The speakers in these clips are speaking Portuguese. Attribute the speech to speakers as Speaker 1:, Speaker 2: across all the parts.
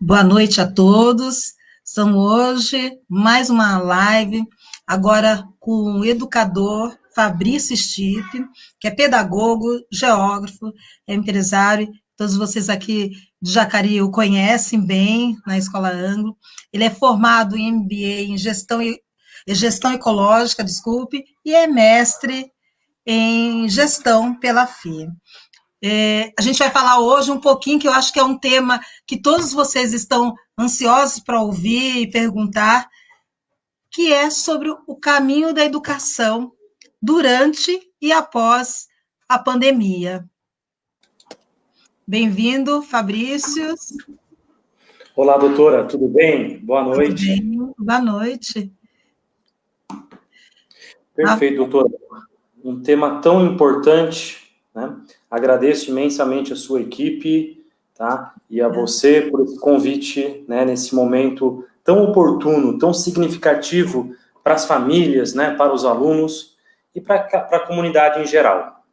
Speaker 1: Boa noite a todos. São hoje mais uma live, agora com o educador Fabrício Stipe, que é pedagogo, geógrafo, é empresário. Todos vocês aqui de Jacareí o conhecem bem na Escola Anglo. Ele é formado em MBA em gestão ecológica, desculpe, e é mestre em gestão pela FIA. A gente vai falar hoje um pouquinho, que eu acho que é um tema que todos vocês estão ansiosos para ouvir e perguntar, que é sobre o caminho da educação durante e após a pandemia. Bem-vindo, Fabrício.
Speaker 2: Olá, doutora, tudo bem? Boa noite.
Speaker 1: Tudo bem? Boa noite.
Speaker 2: Perfeito, doutora. Um tema tão importante, né? Agradeço imensamente a sua equipe, tá? E a você por esse convite, né? Nesse momento tão oportuno, tão significativo para as famílias, né? Para os alunos e para a comunidade em geral.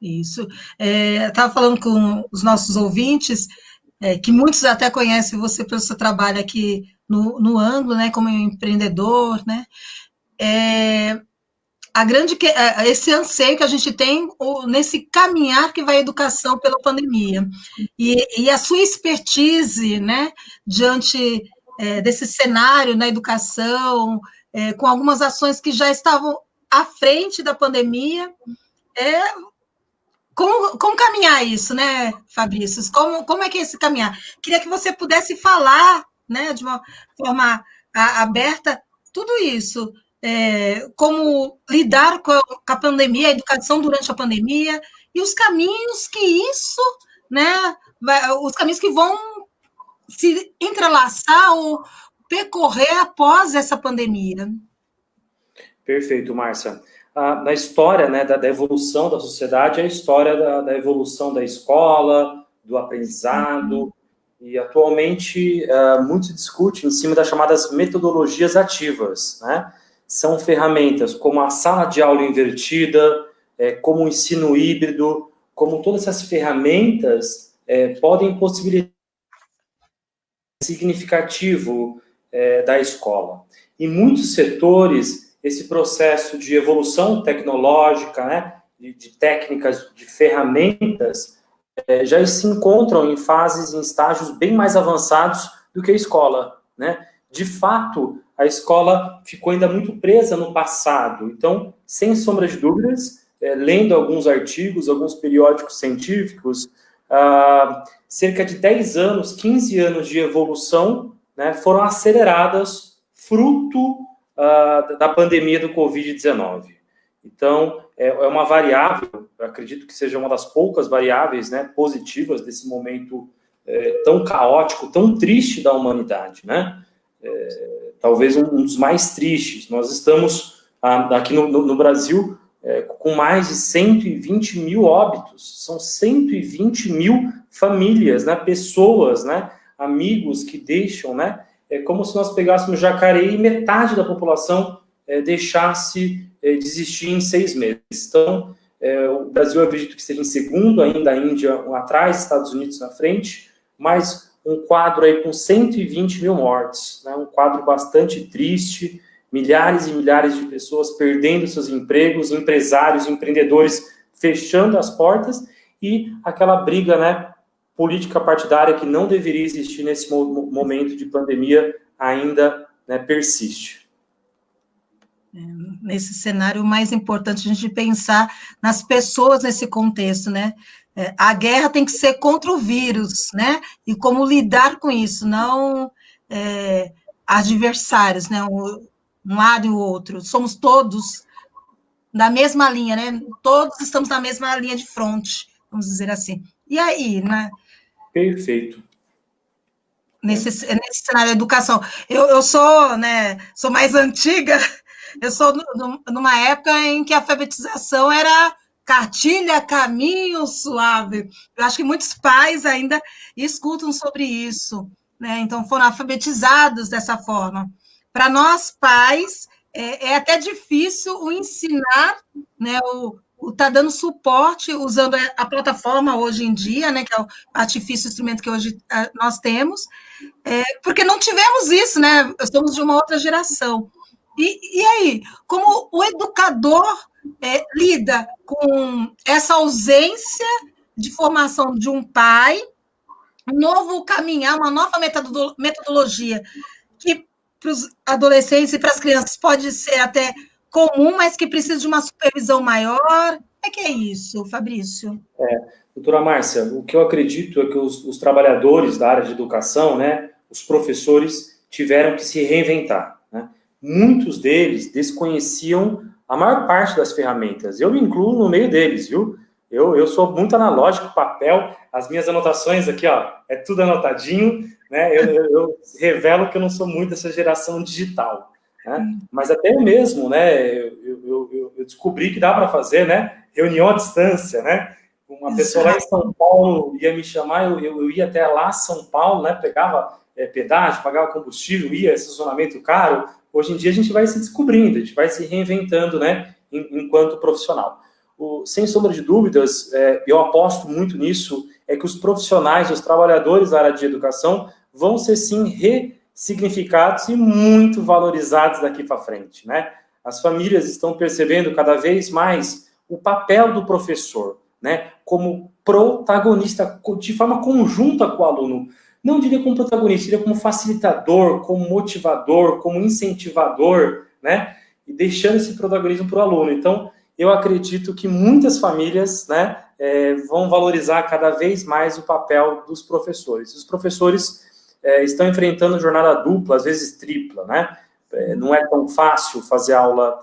Speaker 1: Isso. Eu estava falando com os nossos ouvintes, que muitos até conhecem você pelo seu trabalho aqui no Anglo, né? Como empreendedor, né? Esse anseio que a gente tem nesse caminhar que vai a educação pela pandemia. E a sua expertise, né, diante desse cenário na educação, com algumas ações que já estavam à frente da pandemia, como caminhar isso, né, Fabrício? Como é que é esse caminhar? Queria que você pudesse falar, né, de uma forma aberta, tudo isso, como lidar com a pandemia, a educação durante a pandemia, e os caminhos que isso, né, os caminhos que vão se entrelaçar ou percorrer após essa pandemia.
Speaker 2: Perfeito, Márcia. Na história, né, da evolução da sociedade, é a história da evolução da escola, do aprendizado, e atualmente muito se discute em cima das chamadas metodologias ativas, né? São ferramentas como a sala de aula invertida, como o ensino híbrido, como todas essas ferramentas podem possibilitar significativo da escola. Em muitos setores, esse processo de evolução tecnológica, né, de técnicas, de ferramentas, já se encontram em fases, em estágios bem mais avançados do que a escola, né? De fato, a escola ficou ainda muito presa no passado. Então, sem sombra de dúvidas, lendo alguns artigos, alguns periódicos científicos, cerca de 10 anos, 15 anos de evolução, né, foram aceleradas fruto da pandemia do Covid-19. Então, é uma variável, eu acredito que seja uma das poucas variáveis, né, positivas desse momento tão caótico, tão triste da humanidade, né? Talvez um dos mais tristes. Nós estamos aqui no Brasil com mais de 120 mil óbitos, são 120 mil famílias, né, pessoas, né, amigos que deixam, né, é como se nós pegássemos Jacareí e metade da população deixasse de existir em 6 meses. Então, o Brasil, eu acredito que esteja em segundo, ainda a Índia atrás, Estados Unidos na frente, mas um quadro aí com 120 mil mortes, né, um quadro bastante triste, milhares e milhares de pessoas perdendo seus empregos, empresários, empreendedores fechando as portas e aquela briga, né, política partidária que não deveria existir nesse momento de pandemia ainda, né, persiste.
Speaker 1: Nesse cenário, o mais importante a gente pensar nas pessoas nesse contexto, né? A guerra tem que ser contra o vírus, né? E como lidar com isso, não adversários, né? Um lado e o outro. Somos todos na mesma linha, né? Todos estamos na mesma linha de fronte, vamos dizer assim. E aí, né?
Speaker 2: Perfeito.
Speaker 1: Nesse cenário da educação. Eu sou, né? Sou mais antiga. Eu sou numa época em que a alfabetização era cartilha, caminho suave. Eu acho que muitos pais ainda escutam sobre isso, né? Então foram alfabetizados dessa forma. Para nós pais é até difícil o ensinar, né, está dando suporte usando a plataforma hoje em dia, né, que é o artifício instrumento que hoje nós temos, porque não tivemos isso, né? Somos de uma outra geração. E aí, como o educador lida com essa ausência de formação de um pai, um novo caminhar, uma nova metodologia que para os adolescentes e para as crianças pode ser até comum, mas que precisa de uma supervisão maior. O que é isso, Fabrício?
Speaker 2: Doutora Márcia, o que eu acredito é que os trabalhadores da área de educação, né, os professores, tiveram que se reinventar, né? Muitos deles desconheciam a maior parte das ferramentas. Eu me incluo no meio deles, viu? Eu sou muito analógico, papel, as minhas anotações aqui, ó, é tudo anotadinho, né? Eu revelo que eu não sou muito dessa geração digital, né? Mas até eu mesmo, né, eu descobri que dá para fazer, né, reunião à distância, né? Uma pessoa lá em São Paulo ia me chamar, eu ia até lá, São Paulo, né? Pegava pedágio, pagava combustível, ia, estacionamento caro. Hoje em dia a gente vai se descobrindo, a gente vai se reinventando, né? Enquanto profissional. Sem sombra de dúvidas, eu aposto muito nisso, é que os profissionais, os trabalhadores da área de educação vão ser, sim, ressignificados e muito valorizados daqui para frente, né? As famílias estão percebendo cada vez mais o papel do professor, né, como protagonista, de forma conjunta com o aluno. Não diria como protagonista, diria como facilitador, como motivador, como incentivador, né, e deixando esse protagonismo para o aluno. Então, eu acredito que muitas famílias, né, vão valorizar cada vez mais o papel dos professores. Os professores estão enfrentando jornada dupla, às vezes tripla, né? Não é tão fácil fazer aula,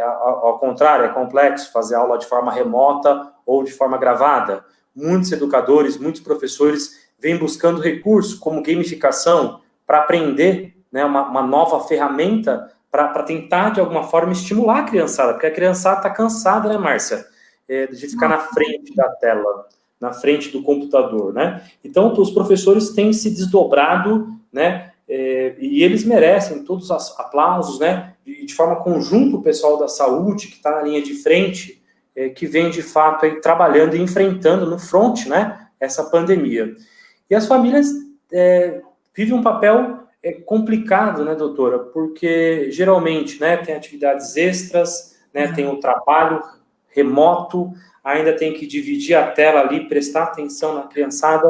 Speaker 2: ao contrário, é complexo fazer aula de forma remota ou de forma gravada. Muitos educadores, muitos professores vêm buscando recursos como gamificação para aprender, né, uma nova ferramenta para tentar, de alguma forma, estimular a criançada, porque a criançada está cansada, né, Márcia, de ficar na frente da tela, na frente do computador, né? Então, os professores têm se desdobrado, né, e eles merecem todos os aplausos, né, de forma conjunta o pessoal da saúde, que está na linha de frente, que vem, de fato, aí, trabalhando e enfrentando no front, né, essa pandemia. E as famílias vivem um papel complicado, né, doutora, porque, geralmente, né, tem atividades extras, né, tem o trabalho remoto, ainda tem que dividir a tela ali, prestar atenção na criançada,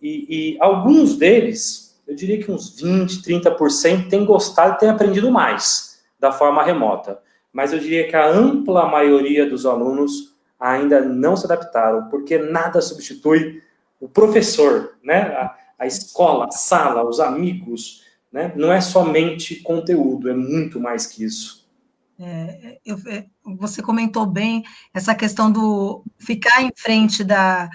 Speaker 2: e alguns deles, eu diria que uns 20%, 30% têm gostado e têm aprendido mais da forma remota. Mas eu diria que a ampla maioria dos alunos ainda não se adaptaram, porque nada substitui o professor, né? A escola, a sala, os amigos, né? Não é somente conteúdo, é muito mais que isso.
Speaker 1: Você comentou bem essa questão do ficar em frente da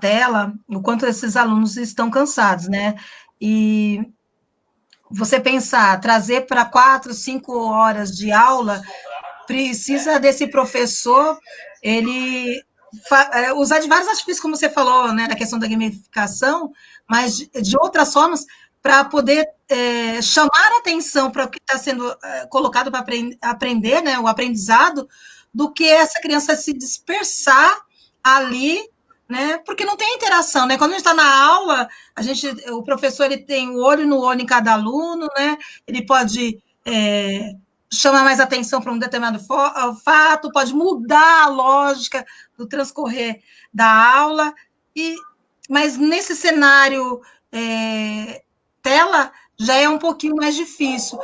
Speaker 1: tela, o quanto esses alunos estão cansados, né? E você pensar, trazer para 4, 5 horas de aula, precisa desse professor, ele usar de vários artifícios, como você falou, né, da questão da gamificação, mas de outras formas, para poder chamar a atenção para o que está sendo colocado para aprender, né, o aprendizado, do que essa criança se dispersar ali, né, porque não tem interação, né, quando a gente está na aula, o professor ele tem o olho no olho em cada aluno, né, ele pode chamar mais atenção para um determinado fato, pode mudar a lógica do transcorrer da aula, mas nesse cenário tela já é um pouquinho mais difícil.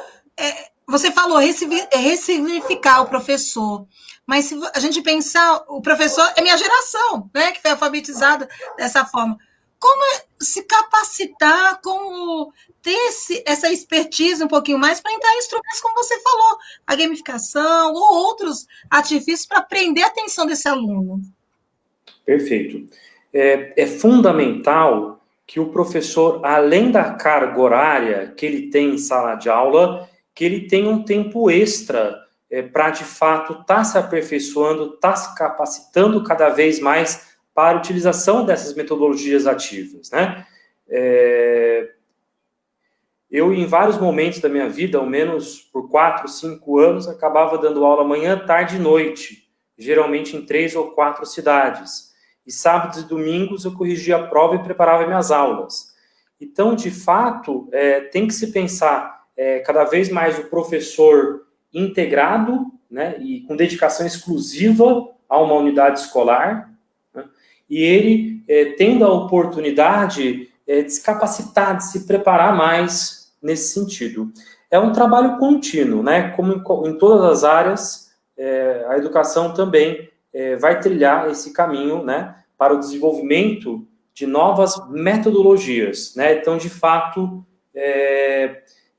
Speaker 1: Você falou ressignificar o professor, mas se a gente pensar, o professor é minha geração, né, que foi alfabetizada dessa forma. Como se capacitar, como ter essa expertise um pouquinho mais para entrar em instrumentos, como você falou, a gamificação ou outros artifícios para prender a atenção desse aluno.
Speaker 2: Perfeito. É fundamental que o professor, além da carga horária que ele tem em sala de aula, que ele tenha um tempo extra para, de fato, estar se aperfeiçoando, estar se capacitando cada vez mais para a utilização dessas metodologias ativas, né? Eu, em vários momentos da minha vida, ao menos por 4, 5 anos, acabava dando aula manhã, tarde e noite, geralmente em 3 ou 4 cidades. E sábados e domingos eu corrigia a prova e preparava minhas aulas. Então, de fato, tem que se pensar cada vez mais o professor integrado, né, e com dedicação exclusiva a uma unidade escolar, né, e ele tendo a oportunidade de se capacitar, de se preparar mais nesse sentido. É um trabalho contínuo, né, como em todas as áreas, a educação também vai trilhar esse caminho, né, para o desenvolvimento de novas metodologias, né? Então, de fato,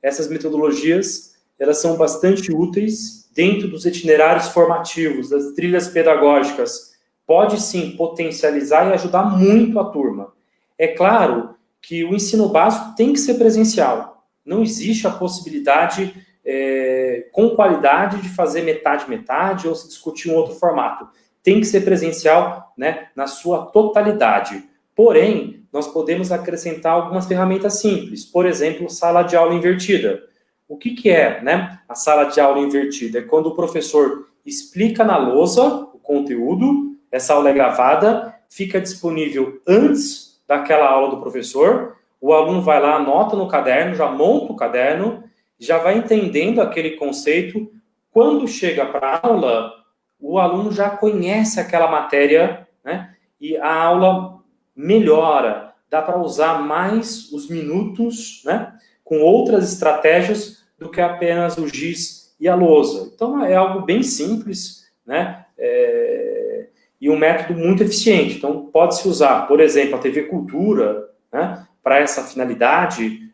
Speaker 2: essas metodologias, elas são bastante úteis dentro dos itinerários formativos, das trilhas pedagógicas. Pode, sim, potencializar e ajudar muito a turma. É claro que o ensino básico tem que ser presencial. Não existe a possibilidade, com qualidade, de fazer metade-metade ou se discutir um outro formato. Tem que ser presencial, né, na sua totalidade. Porém, nós podemos acrescentar algumas ferramentas simples. Por exemplo, sala de aula invertida. O que é, né, a sala de aula invertida? É quando o professor explica na lousa o conteúdo, essa aula é gravada, fica disponível antes daquela aula do professor, o aluno vai lá, anota no caderno, já monta o caderno, já vai entendendo aquele conceito. Quando chega para a aula, o aluno já conhece aquela matéria, né, e a aula melhora, dá para usar mais os minutos, né, com outras estratégias do que apenas o giz e a lousa. Então, é algo bem simples, né, e um método muito eficiente. Então, pode-se usar, por exemplo, a TV Cultura, né, para essa finalidade,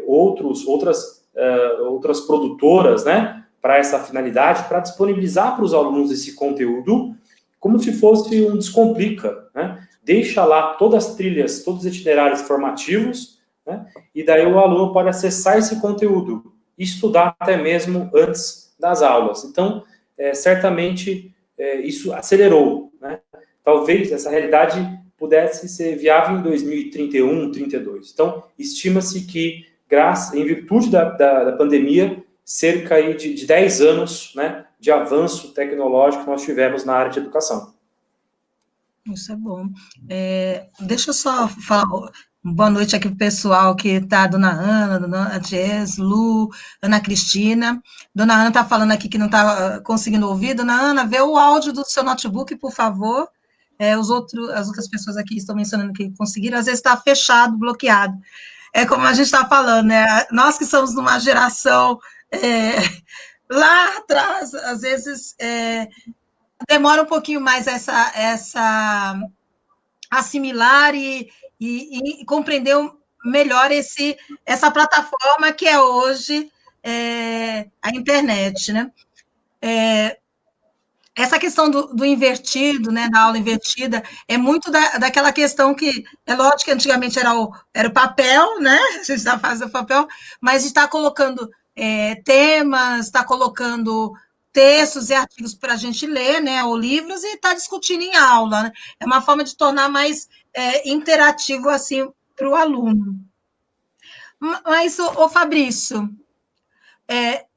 Speaker 2: outras produtoras, né, para essa finalidade, para disponibilizar para os alunos esse conteúdo, como se fosse um Descomplica, né? Deixa lá todas as trilhas, todos os itinerários formativos, né? E daí o aluno pode acessar esse conteúdo e estudar até mesmo antes das aulas. Então, certamente, isso acelerou, né? Talvez essa realidade pudesse ser viável em 2031, 32. Então, estima-se que, em virtude da pandemia, cerca aí de 10 anos, né, de avanço tecnológico que nós tivemos na área de educação.
Speaker 1: Isso é bom. Deixa eu só falar boa noite aqui para o pessoal que está, Dona Ana, Dona Jess, Lu, Ana Cristina. Dona Ana está falando aqui que não está conseguindo ouvir. Dona Ana, vê o áudio do seu notebook, por favor. As outras pessoas aqui estão mencionando que conseguiram, às vezes está fechado, bloqueado. É como a gente está falando, né? Nós que somos numa geração lá atrás, às vezes demora um pouquinho mais essa assimilar e compreender melhor essa plataforma que é hoje a internet, né? Essa questão do invertido, né, da aula invertida, é muito daquela questão que, é lógico que antigamente era o papel, né, a gente está fazendo papel, mas está colocando temas, está colocando textos e artigos para a gente ler, né, ou livros, e está discutindo em aula, né? É uma forma de tornar mais interativo, assim, para o aluno. Mas, ô Fabrício,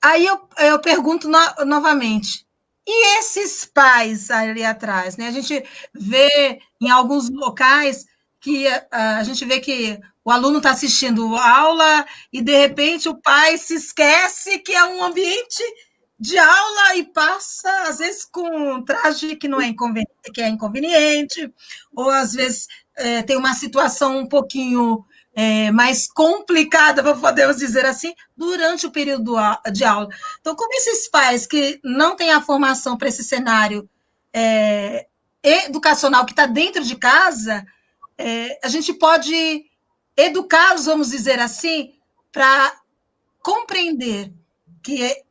Speaker 1: aí eu pergunto novamente, e esses pais ali atrás, né? A gente vê em alguns locais que a gente vê que o aluno está assistindo aula e, de repente, o pai se esquece que é um ambiente de aula e passa, às vezes, com um traje que não é inconveniente, ou, às vezes, tem uma situação um pouquinho mais complicada, podemos dizer assim, durante o período de aula. Então, como esses pais que não têm a formação para esse cenário educacional que está dentro de casa, a gente pode educá-los, vamos dizer assim, para compreender que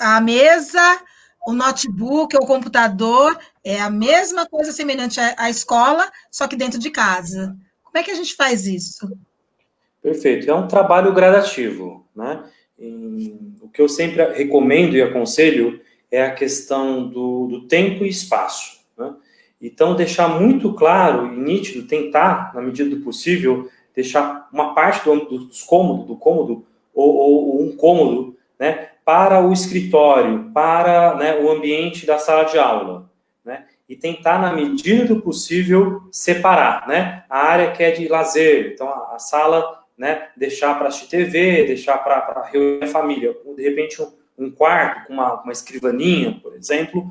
Speaker 1: a mesa, o notebook, o computador é a mesma coisa semelhante à escola, só que dentro de casa. Como é que a gente faz isso?
Speaker 2: Perfeito. É um trabalho gradativo, né? O que eu sempre recomendo e aconselho é a questão do tempo e espaço, né? Então, deixar muito claro e nítido, tentar, na medida do possível, deixar uma parte do cômodo, ou um cômodo, né, para o escritório, para, né, o ambiente da sala de aula. né? E tentar, na medida do possível, separar, né? A área que é de lazer, então a sala, né? Deixar para assistir TV, deixar para reunir a família. De repente, um quarto com uma escrivaninha, por exemplo,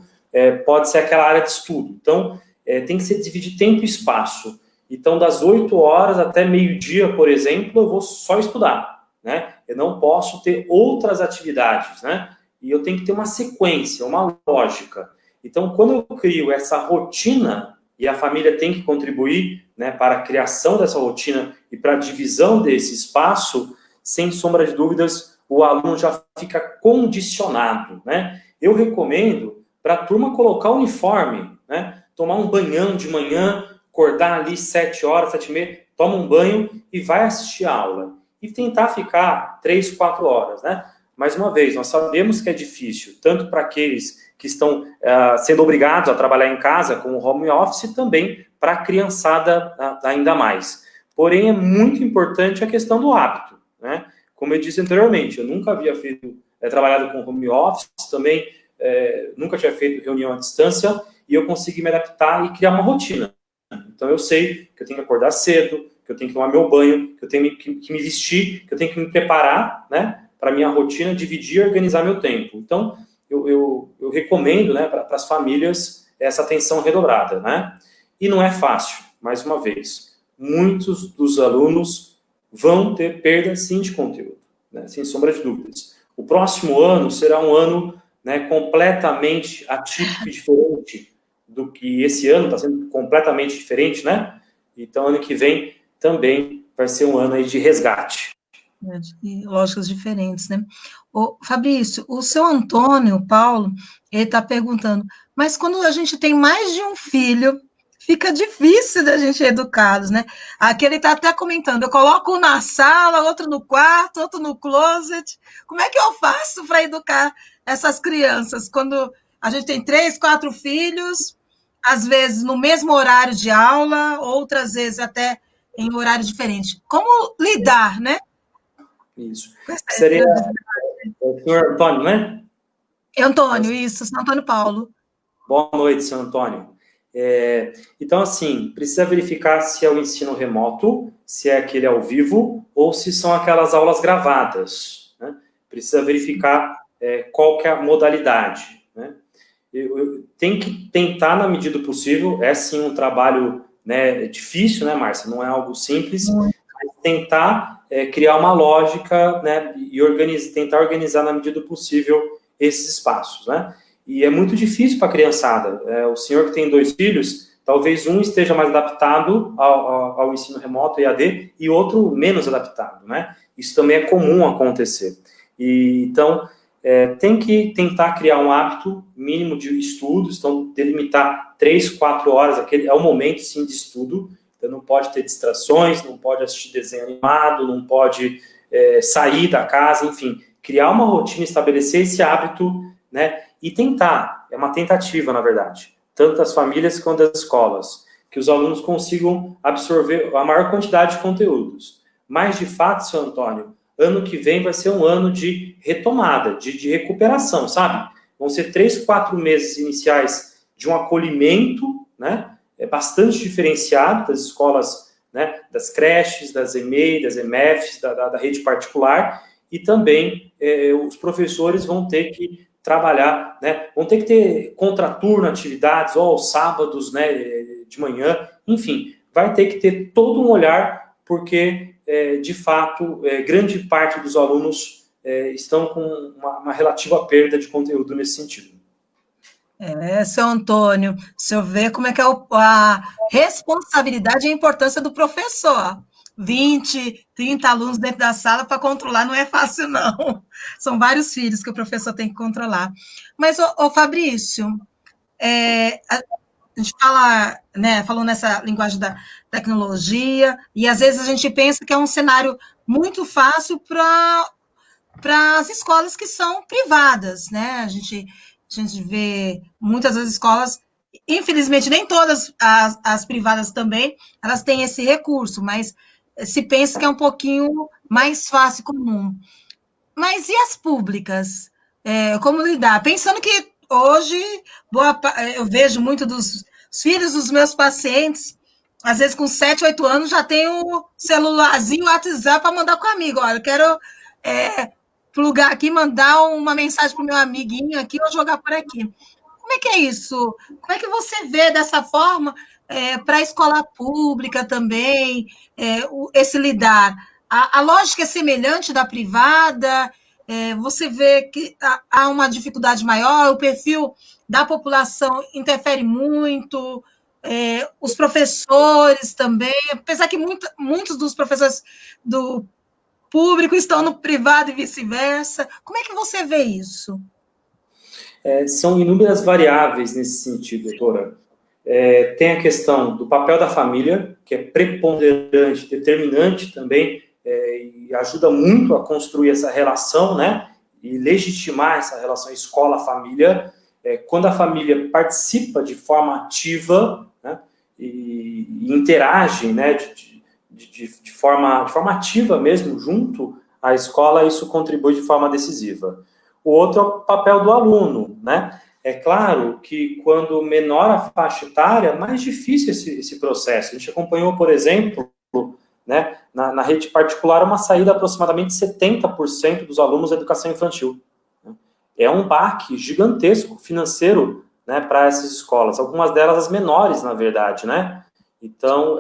Speaker 2: pode ser aquela área de estudo. Então, tem que se dividir tempo e espaço. Então, das 8 horas até meio-dia, por exemplo, eu vou só estudar, né? Eu não posso ter outras atividades, né? E eu tenho que ter uma sequência, uma lógica. Então, quando eu crio essa rotina, e a família tem que contribuir, né, para a criação dessa rotina e para a divisão desse espaço, sem sombra de dúvidas, o aluno já fica condicionado, né? Eu recomendo para a turma colocar o uniforme, né? Tomar um banhão de manhã, acordar ali 7 horas, 7h30, toma um banho e vai assistir a aula. E tentar ficar 3, 4 horas, né? Mais uma vez, nós sabemos que é difícil, tanto para aqueles que estão sendo obrigados a trabalhar em casa com o home office, também para a criançada ainda mais. Porém, é muito importante a questão do hábito, né? Como eu disse anteriormente, eu nunca havia trabalhado com home office, também nunca tinha feito reunião à distância, e eu consegui me adaptar e criar uma rotina. Então, eu sei que eu tenho que acordar cedo, que eu tenho que tomar meu banho, que eu tenho que me vestir, que eu tenho que me preparar, né, para a minha rotina, dividir e organizar meu tempo. Então, eu recomendo, né, para as famílias essa atenção redobrada, né? E não é fácil, mais uma vez. Muitos dos alunos vão ter perda, sim, de conteúdo, né, sem sombra de dúvidas. O próximo ano será um ano, né, completamente atípico e diferente do que esse ano está sendo completamente diferente, né? Então, ano que vem também vai ser um ano aí de resgate.
Speaker 1: De lógicas diferentes, né? Fabrício, o seu Antônio Paulo, ele está perguntando, mas quando a gente tem mais de um filho, fica difícil da gente educá-los, né? Aqui ele está até comentando, eu coloco um na sala, outro no quarto, outro no closet. Como é que eu faço para educar essas crianças quando a gente tem 3, 4 filhos, às vezes no mesmo horário de aula, outras vezes até em horário diferente? Como lidar, né?
Speaker 2: Isso. Seria o senhor Antônio, né?
Speaker 1: Antônio, isso, São Antônio Paulo.
Speaker 2: Boa noite, senhor Antônio. Então, assim, precisa verificar se é o ensino remoto, se é aquele ao vivo, ou se são aquelas aulas gravadas, né? Precisa verificar qual que é a modalidade, né? Tem que tentar, na medida do possível, é sim um trabalho, né, difícil, né, Márcia? Não é algo simples, mas tentar criar uma lógica, né, e tentar organizar, na medida do possível, esses espaços, né? E é muito difícil para a criançada. O senhor que tem 2 filhos, talvez um esteja mais adaptado ao ensino remoto, EAD, e outro menos adaptado, né? Isso também é comum acontecer. Então, tem que tentar criar um hábito mínimo de estudos, então delimitar 3, 4 horas, é o momento, sim, de estudo. Então, não pode ter distrações, não pode assistir desenho animado, não pode sair da casa, enfim, criar uma rotina, estabelecer esse hábito, né? E tentar, é uma tentativa, na verdade, tanto das famílias quanto das escolas, que os alunos consigam absorver a maior quantidade de conteúdos. Mas, de fato, seu Antônio, ano que vem vai ser um ano de retomada, de recuperação, sabe? Vão ser 3, 4 meses iniciais de um acolhimento, né? Bastante diferenciado das escolas, né? Das creches, das EMEI, das EMEFs, da rede particular, e também os professores vão ter que trabalhar, né? Vão ter que ter contraturno, atividades, ou aos sábados, né, de manhã, enfim, vai ter que ter todo um olhar, porque, de fato, grande parte dos alunos estão com uma relativa perda de conteúdo nesse sentido.
Speaker 1: Seu Antônio, o senhor vê como é que é a responsabilidade e a importância do professor. 20, 30 alunos dentro da sala para controlar não é fácil, não. São vários filhos que o professor tem que controlar. Mas, Fabrício, a gente fala, né, falou nessa linguagem da tecnologia, e às vezes a gente pensa que é um cenário muito fácil para as escolas que são privadas, né? A gente vê muitas das escolas, infelizmente, nem todas as privadas também, elas têm esse recurso, mas se pensa que é um pouquinho mais fácil e comum. Mas e as públicas? Como lidar? Pensando que hoje, eu vejo muito dos filhos dos meus pacientes, às vezes com 7, 8 anos, já tem o celularzinho, o WhatsApp para mandar com o amigo. Olha, eu quero plugar aqui, mandar uma mensagem para o meu amiguinho aqui ou jogar por aqui. Como é que é isso? Como é que você vê dessa forma para a escola pública também, esse lidar? A lógica é semelhante da privada? Você vê que há uma dificuldade maior, o perfil da população interfere muito, os professores também, apesar que muitos dos professores do público estão no privado e vice-versa. Como é que você vê isso?
Speaker 2: São inúmeras variáveis nesse sentido, doutora. Tem a questão do papel da família, que é preponderante, determinante também, e ajuda muito a construir essa relação, né, e legitimar essa relação escola-família. Quando a família participa de forma ativa, né, e interage, né, de forma ativa mesmo, junto à escola, isso contribui de forma decisiva. O outro é o papel do aluno, né? É claro que quando menor a faixa etária, mais difícil esse processo. A gente acompanhou, por exemplo, né, na rede particular, uma saída de aproximadamente 70% dos alunos da educação infantil. É um baque gigantesco financeiro, né, para essas escolas. Algumas delas as menores, na verdade, né? Então,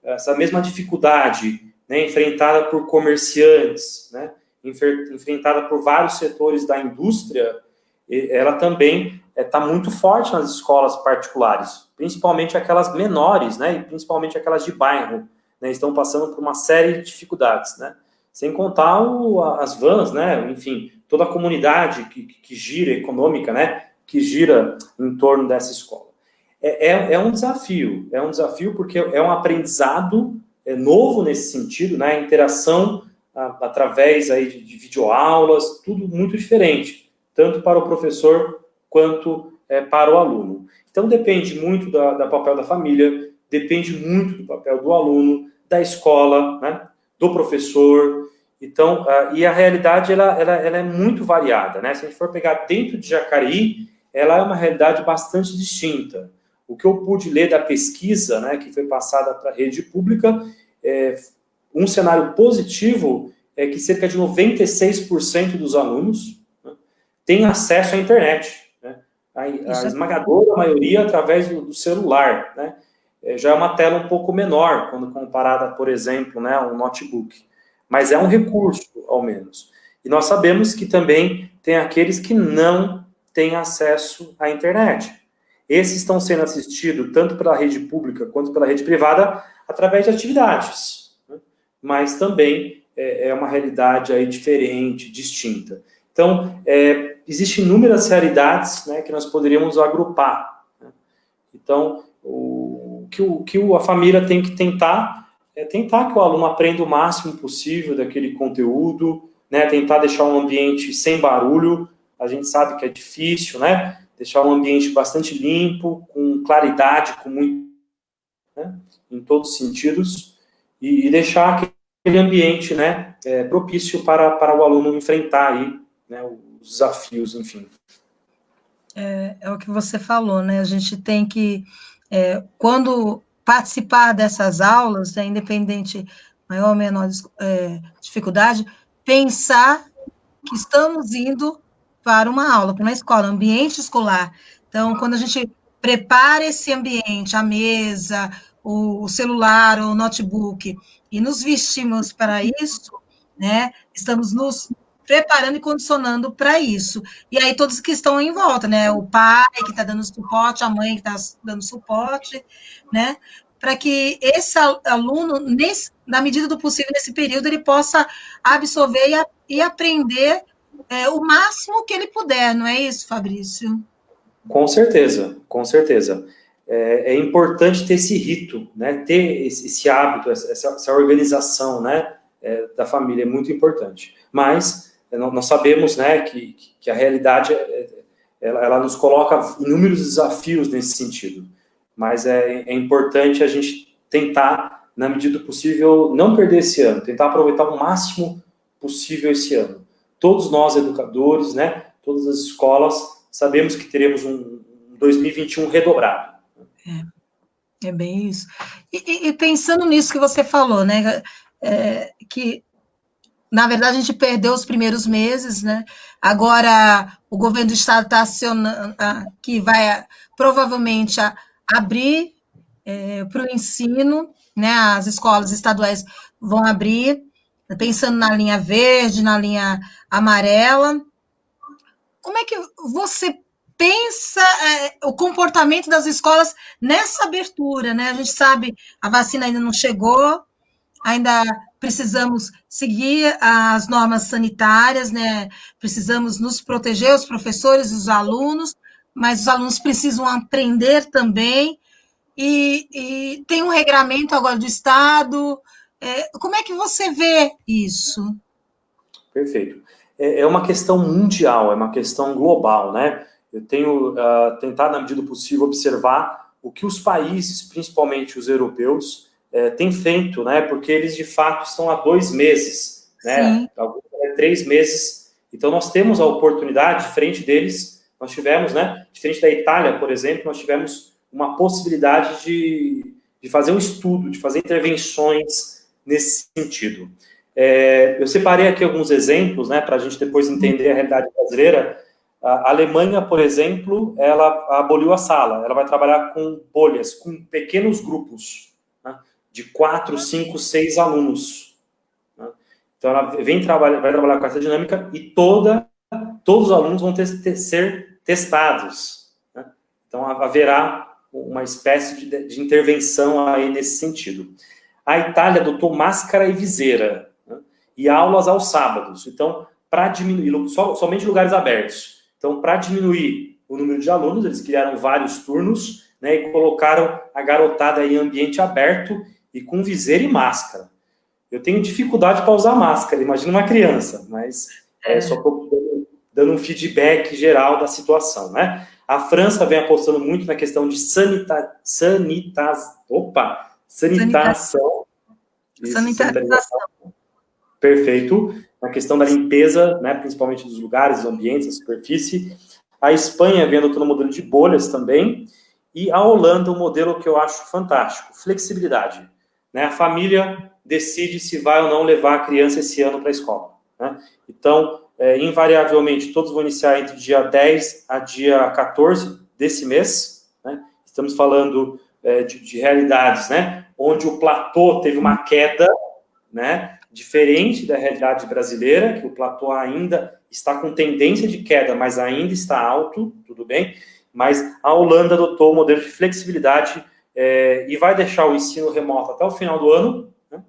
Speaker 2: essa mesma dificuldade, né, enfrentada por comerciantes, né, enfrentada por vários setores da indústria, ela também está muito forte nas escolas particulares, principalmente aquelas menores, né, e principalmente aquelas de bairro, né, estão passando por uma série de dificuldades, né, sem contar as vans, né, enfim, toda a comunidade que gira, econômica, né, que gira em torno dessa escola. É um desafio porque é um aprendizado novo nesse sentido, né, a interação através aí de videoaulas, tudo muito diferente, tanto para o professor quanto para o aluno. Então, depende muito do papel da família, depende muito do papel do aluno, da escola, né, do professor. Então, e a realidade, ela é muito variada, né? Se a gente for pegar dentro de Jacareí, ela é uma realidade bastante distinta. O que eu pude ler da pesquisa, né, que foi passada para a rede pública, um cenário positivo é que cerca de 96% dos alunos, né, têm acesso à internet, né, a esmagadora maioria através do celular, né, já é uma tela um pouco menor quando comparada, por exemplo, né, a um notebook, mas é um recurso, ao menos. E nós sabemos que também tem aqueles que não têm acesso à internet. Esses estão sendo assistidos tanto pela rede pública quanto pela rede privada através de atividades, né? Mas também é uma realidade aí diferente, distinta. Então, existem inúmeras realidades, né, que nós poderíamos agrupar, né? Então, o que a família tem que tentar é tentar que o aluno aprenda o máximo possível daquele conteúdo, né, tentar deixar um ambiente sem barulho. A gente sabe que é difícil, né? Deixar um ambiente bastante limpo, com claridade, com muito, né, em todos os sentidos, e deixar aquele ambiente, né, propício para o aluno enfrentar aí, né, os desafios, enfim.
Speaker 1: É o que você falou, né? A gente tem que, quando participar dessas aulas, independente, maior ou menor dificuldade, pensar que estamos indo para uma aula, para uma escola, ambiente escolar. Então, quando a gente prepara esse ambiente, a mesa, o celular, o notebook, e nos vestimos para isso, né, estamos nos preparando e condicionando para isso. E aí todos que estão em volta, né, o pai que está dando suporte, a mãe que está dando suporte, né, para que esse aluno, na medida do possível, nesse período, ele possa absorver e aprender o máximo que ele puder, não é isso, Fabrício?
Speaker 2: Com certeza, com certeza. É importante ter esse rito, né, ter esse hábito, essa organização, né, da família, é muito importante. Mas nós sabemos, né, que a realidade, ela nos coloca inúmeros desafios nesse sentido. Mas é importante a gente tentar, na medida do possível, não perder esse ano, tentar aproveitar o máximo possível esse ano. Todos nós, educadores, né, todas as escolas, sabemos que teremos um 2021 redobrado.
Speaker 1: É bem isso. E pensando nisso que você falou, né, que, na verdade, a gente perdeu os primeiros meses, né, agora o governo do estado está acionando, que vai provavelmente abrir para o ensino, né, as escolas estaduais vão abrir, pensando na linha verde, na linha amarela. Como é que você pensa o comportamento das escolas nessa abertura, né? A gente sabe, a vacina ainda não chegou, ainda precisamos seguir as normas sanitárias, né? Precisamos nos proteger, os professores, os alunos, mas os alunos precisam aprender também, e tem um regramento agora do Estado. Como é que você vê isso?
Speaker 2: Perfeito. É uma questão mundial, é uma questão global, né? Eu tenho tentado, na medida do possível, observar o que os países, principalmente os europeus, têm feito, né? Porque eles, de fato, estão há 2 meses, né? Alguns 3 meses. Então, nós temos a oportunidade, diferente deles, nós tivemos, né? Diferente da Itália, por exemplo, nós tivemos uma possibilidade de fazer um estudo, de fazer intervenções nesse sentido. Eu separei aqui alguns exemplos, né, para a gente depois entender a realidade brasileira. A Alemanha, por exemplo, ela aboliu a sala, ela vai trabalhar com bolhas, com pequenos grupos, né, de 4, 5, 6 alunos. Né? Então, ela vai trabalhar com essa dinâmica e todos os alunos vão ser testados. Né? Então, haverá uma espécie de intervenção aí nesse sentido. A Itália adotou máscara e viseira, e aulas aos sábados. Então, para diminuir, somente lugares abertos. Então, para diminuir o número de alunos, eles criaram vários turnos, né, e colocaram a garotada em ambiente aberto e com viseira e máscara. Eu tenho dificuldade para usar máscara, imagina uma criança, mas só estou dando um feedback geral da situação, né? A França vem apostando muito na questão de sanitação.
Speaker 1: Sanitização.
Speaker 2: Perfeito. Na questão da limpeza, né, principalmente dos lugares, dos ambientes, da superfície. A Espanha vem adotando um modelo de bolhas também. E a Holanda, um modelo que eu acho fantástico, flexibilidade. Né? A família decide se vai ou não levar a criança esse ano para a escola. Né? Então, invariavelmente, todos vão iniciar entre dia 10 a dia 14 desse mês. Né? Estamos falando de realidades, né, onde o platô teve uma queda, né, diferente da realidade brasileira, que o platô ainda está com tendência de queda, mas ainda está alto, tudo bem, mas a Holanda adotou o modelo de flexibilidade e vai deixar o ensino remoto até o final do ano, né,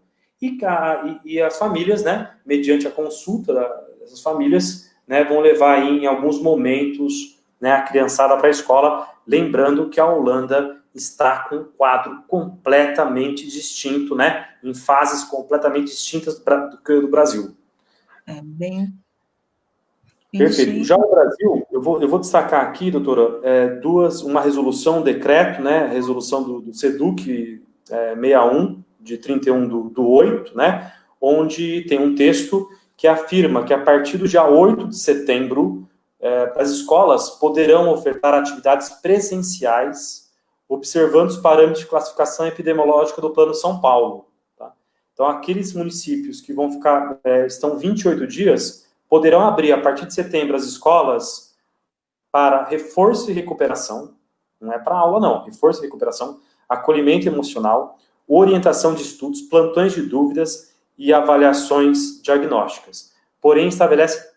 Speaker 2: e as famílias, né, mediante a consulta dessas famílias, né, vão levar aí, em alguns momentos, né, a criançada para a escola, lembrando que a Holanda está com um quadro completamente distinto, né? Em fases completamente distintas do que o do Brasil.
Speaker 1: Bem...
Speaker 2: Perfeito. Já o Brasil, eu vou destacar aqui, doutora, uma resolução, um decreto, né? Resolução do SEDUC 61, de 31 do 8, né? Onde tem um texto que afirma que a partir do dia 8 de setembro, as escolas poderão ofertar atividades presenciais observando os parâmetros de classificação epidemiológica do Plano São Paulo. Tá? Então, aqueles municípios que vão ficar, estão 28 dias, poderão abrir, a partir de setembro, as escolas para reforço e recuperação, não é para aula, não, reforço e recuperação, acolhimento emocional, orientação de estudos, plantões de dúvidas e avaliações diagnósticas. Porém, estabelece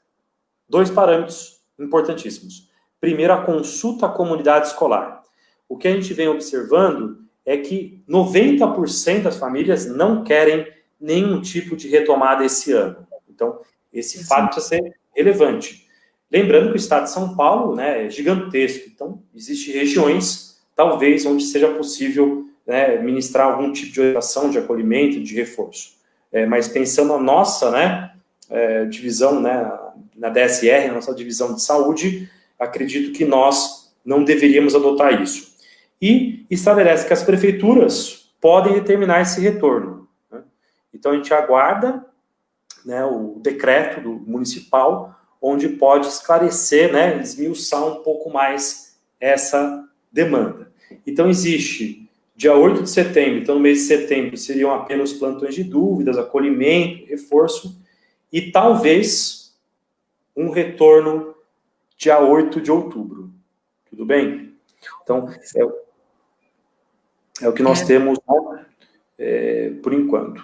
Speaker 2: 2 parâmetros importantíssimos. Primeiro, a consulta à comunidade escolar. O que a gente vem observando é que 90% das famílias não querem nenhum tipo de retomada esse ano. Então, esse fato precisa ser relevante. Lembrando que o estado de São Paulo, né, é gigantesco. Então, existem regiões, talvez, onde seja possível, né, ministrar algum tipo de orientação, de acolhimento, de reforço. Mas pensando na nossa, né, divisão, né, na DSR, na nossa divisão de saúde, acredito que nós não deveríamos adotar isso. E estabelece que as prefeituras podem determinar esse retorno. Né? Então, a gente aguarda, né, o decreto municipal, onde pode esclarecer, né, esmiuçar um pouco mais essa demanda. Então, existe dia 8 de setembro, então no mês de setembro seriam apenas plantões de dúvidas, acolhimento, reforço, e talvez um retorno dia 8 de outubro. Tudo bem? Então, é o que nós temos, por enquanto.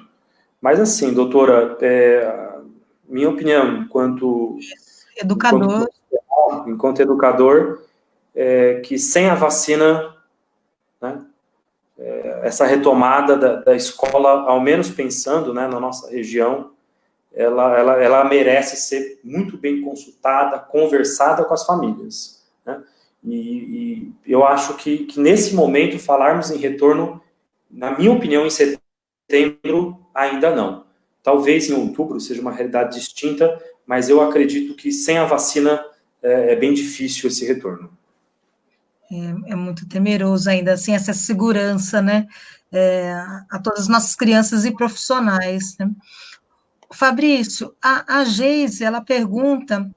Speaker 2: Mas assim, doutora, minha opinião, enquanto educador, que sem a vacina, né, essa retomada da escola, ao menos pensando, né, na nossa região, ela merece ser muito bem consultada, conversada com as famílias, né? E eu acho que nesse momento, falarmos em retorno, na minha opinião, em setembro, ainda não. Talvez em outubro seja uma realidade distinta, mas eu acredito que sem a vacina é bem difícil esse retorno.
Speaker 1: É muito temeroso ainda, assim, essa segurança, né, a todas as nossas crianças e profissionais, né? Fabrício, a Geise, ela pergunta,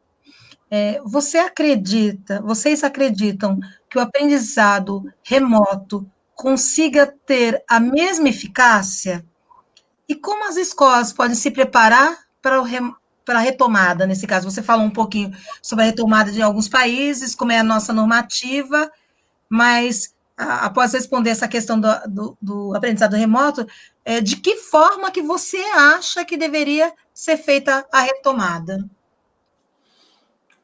Speaker 1: vocês acreditam que o aprendizado remoto consiga ter a mesma eficácia? E como as escolas podem se preparar para a retomada, nesse caso? Você falou um pouquinho sobre a retomada de alguns países, como é a nossa normativa, mas após responder essa questão do aprendizado remoto, de que forma que você acha que deveria ser feita a retomada?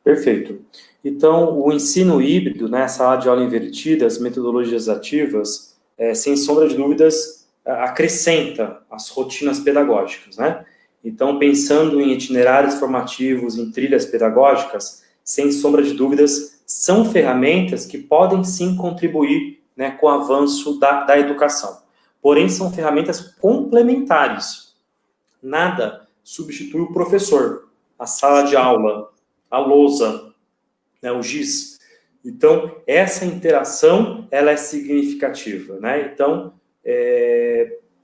Speaker 2: Perfeito. Então, o ensino híbrido, né, sala de aula invertida, as metodologias ativas, sem sombra de dúvidas, acrescenta as rotinas pedagógicas, né? Então, pensando em itinerários formativos, em trilhas pedagógicas, sem sombra de dúvidas, são ferramentas que podem sim contribuir, né, com o avanço da educação. Porém, são ferramentas complementares. Nada substitui o professor, a sala de aula, a lousa, né, o giz. Então, essa interação, ela é significativa, né? Então,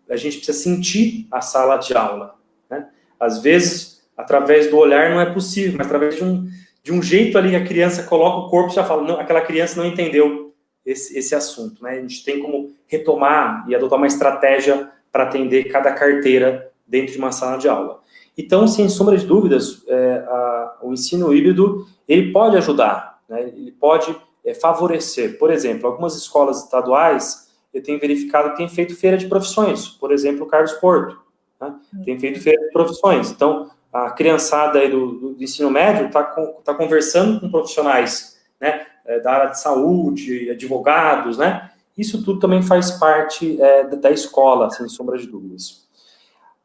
Speaker 2: a gente precisa sentir a sala de aula, né? Às vezes, através do olhar não é possível, mas através de um jeito ali que a criança coloca o corpo, já fala, não, aquela criança não entendeu esse assunto, né? A gente tem como retomar e adotar uma estratégia para atender cada carteira dentro de uma sala de aula. Então, sem sombra de dúvidas, o ensino híbrido, ele pode ajudar, né? Ele pode favorecer. Por exemplo, algumas escolas estaduais, eu tenho verificado que tem feito feira de profissões, por exemplo, o Carlos Porto, né? Tem feito feira de profissões. Então, a criançada aí do ensino médio está conversando com profissionais, né, da área de saúde, advogados, né? Isso tudo também faz parte da escola, sem sombra de dúvidas.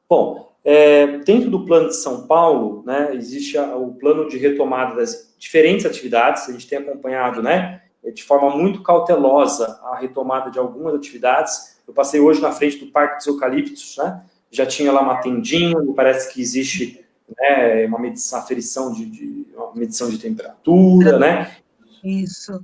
Speaker 2: Bom, dentro do plano de São Paulo, né, existe o plano de retomada das diferentes atividades. A gente tem acompanhado, né, de forma muito cautelosa a retomada de algumas atividades. Eu passei hoje na frente do Parque dos Eucaliptos, né, já tinha lá uma tendinha, me parece que existe, né, uma medição, uma medição de temperatura, né?
Speaker 1: Isso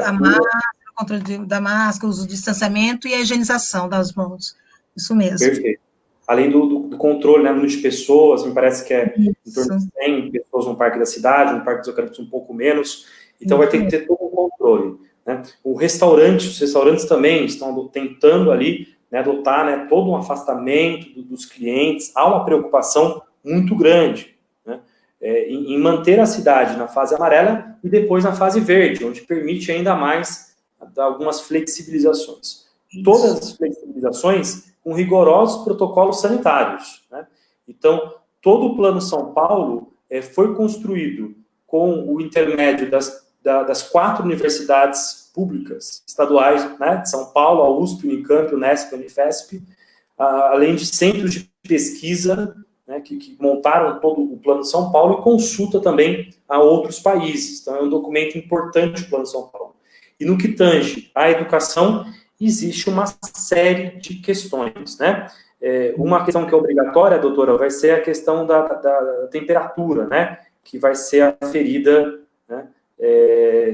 Speaker 1: a máscara, o controle da máscara, o uso do distanciamento e a higienização das mãos. Isso mesmo.
Speaker 2: Perfeito. Além do controle, né, número de pessoas, me parece que em torno de 100 pessoas no Parque da Cidade, no Parque dos Eucaliptos um pouco menos, então vai ter que ter todo um controle, né? Os restaurantes também estão tentando ali, né, adotar, né, todo um afastamento dos clientes. Há uma preocupação muito grande, né, em manter a cidade na fase amarela e depois na fase verde, onde permite ainda mais algumas flexibilizações. Todas as flexibilizações com rigorosos protocolos sanitários, né? Então, todo o Plano São Paulo foi construído com o intermédio das 4 universidades públicas estaduais, né, de São Paulo, a USP, Unicamp, Unesp, Unifesp, além de centros de pesquisa, né, que montaram todo o Plano São Paulo, e consulta também a outros países. Então, é um documento importante o Plano São Paulo. E no que tange à educação, existe uma série de questões, né? Uma questão que é obrigatória, doutora, vai ser a questão da temperatura, né? Que vai ser aferida, né?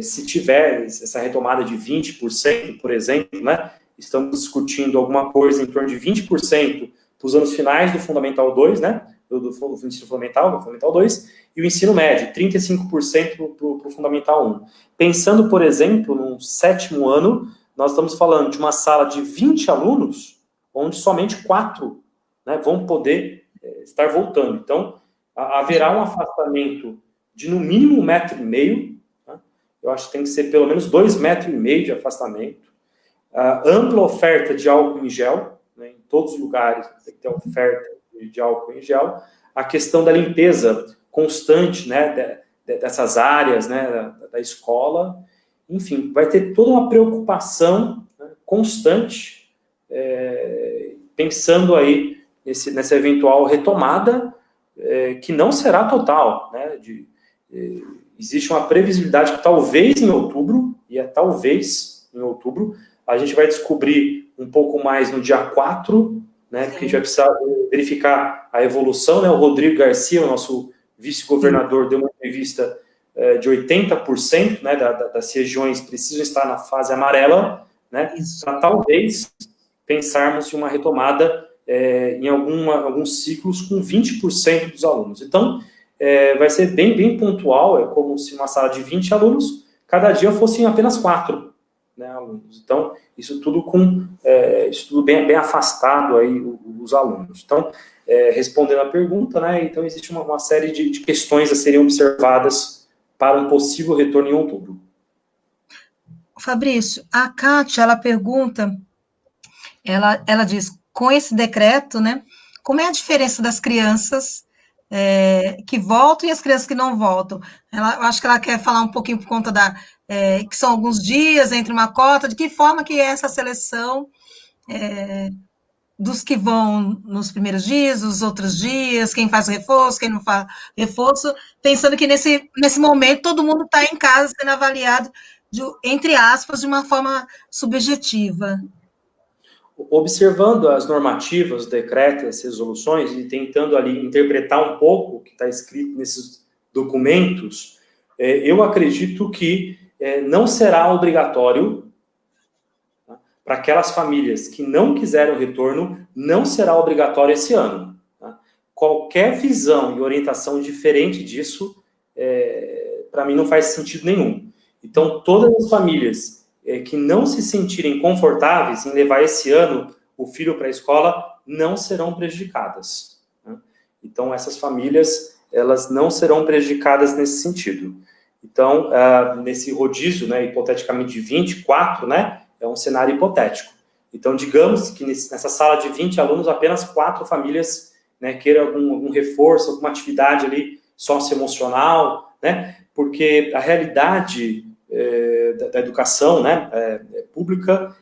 Speaker 2: Se tiver essa retomada de 20%, por exemplo, né? Estamos discutindo alguma coisa em torno de 20% para os anos finais do Fundamental 2, né? do ensino fundamental, Fundamental 2, e o ensino médio, 35% para o Fundamental 1. Pensando, por exemplo, no 7º ano, nós estamos falando de uma sala de 20 alunos, onde somente 4, né, vão poder estar voltando. Então, haverá um afastamento de, no mínimo, 1,5 m, né? Eu acho que tem que ser pelo menos 2,5 m de afastamento. Ampla oferta de álcool em gel, né, em todos os lugares tem que ter oferta de álcool em gel. A questão da limpeza constante, né, dessas áreas, né, da escola. Enfim, vai ter toda uma preocupação, né, constante, pensando aí nessa eventual retomada, que não será total, né, existe uma previsibilidade que talvez em outubro, talvez em outubro, a gente vai descobrir um pouco mais no dia 4, né, porque a gente vai precisar verificar a evolução, né, o Rodrigo Garcia, o nosso vice-governador, deu uma entrevista de 80%, né, das regiões precisam estar na fase amarela, né, para talvez pensarmos em uma retomada em alguns ciclos com 20% dos alunos. Então, vai ser bem pontual, é como se uma sala de 20 alunos, cada dia fossem apenas 4, né, alunos. Então, isso tudo bem afastado aí os alunos. Então, respondendo a pergunta, né, então existe uma série de questões a serem observadas para um possível retorno em outubro.
Speaker 1: Fabrício, a Kátia, ela pergunta, ela diz, com esse decreto, né, como é a diferença das crianças que voltam e as crianças que não voltam? Eu acho que ela quer falar um pouquinho por conta que são alguns dias entre uma cota, de que forma que é essa seleção dos que vão nos primeiros dias, os outros dias, quem faz reforço, quem não faz reforço, pensando que nesse momento todo mundo está em casa sendo avaliado, entre aspas, de uma forma subjetiva.
Speaker 2: Observando as normativas, os decretos, as resoluções, e tentando ali interpretar um pouco o que está escrito nesses documentos, eu acredito que não será obrigatório, tá? Para aquelas famílias que não quiserem o retorno, não será obrigatório esse ano. Tá? Qualquer visão e orientação diferente disso, para mim, não faz sentido nenhum. Então, todas as famílias que não se sentirem confortáveis em levar esse ano o filho para a escola não serão prejudicadas, né? Então, essas famílias, elas não serão prejudicadas nesse sentido. Então, nesse rodízio, né, hipoteticamente de 24, né, é um cenário hipotético. Então, digamos que nessa sala de 20 alunos, apenas 4 famílias, né, queiram algum reforço, alguma atividade ali socioemocional, né, porque a realidade da educação, né, pública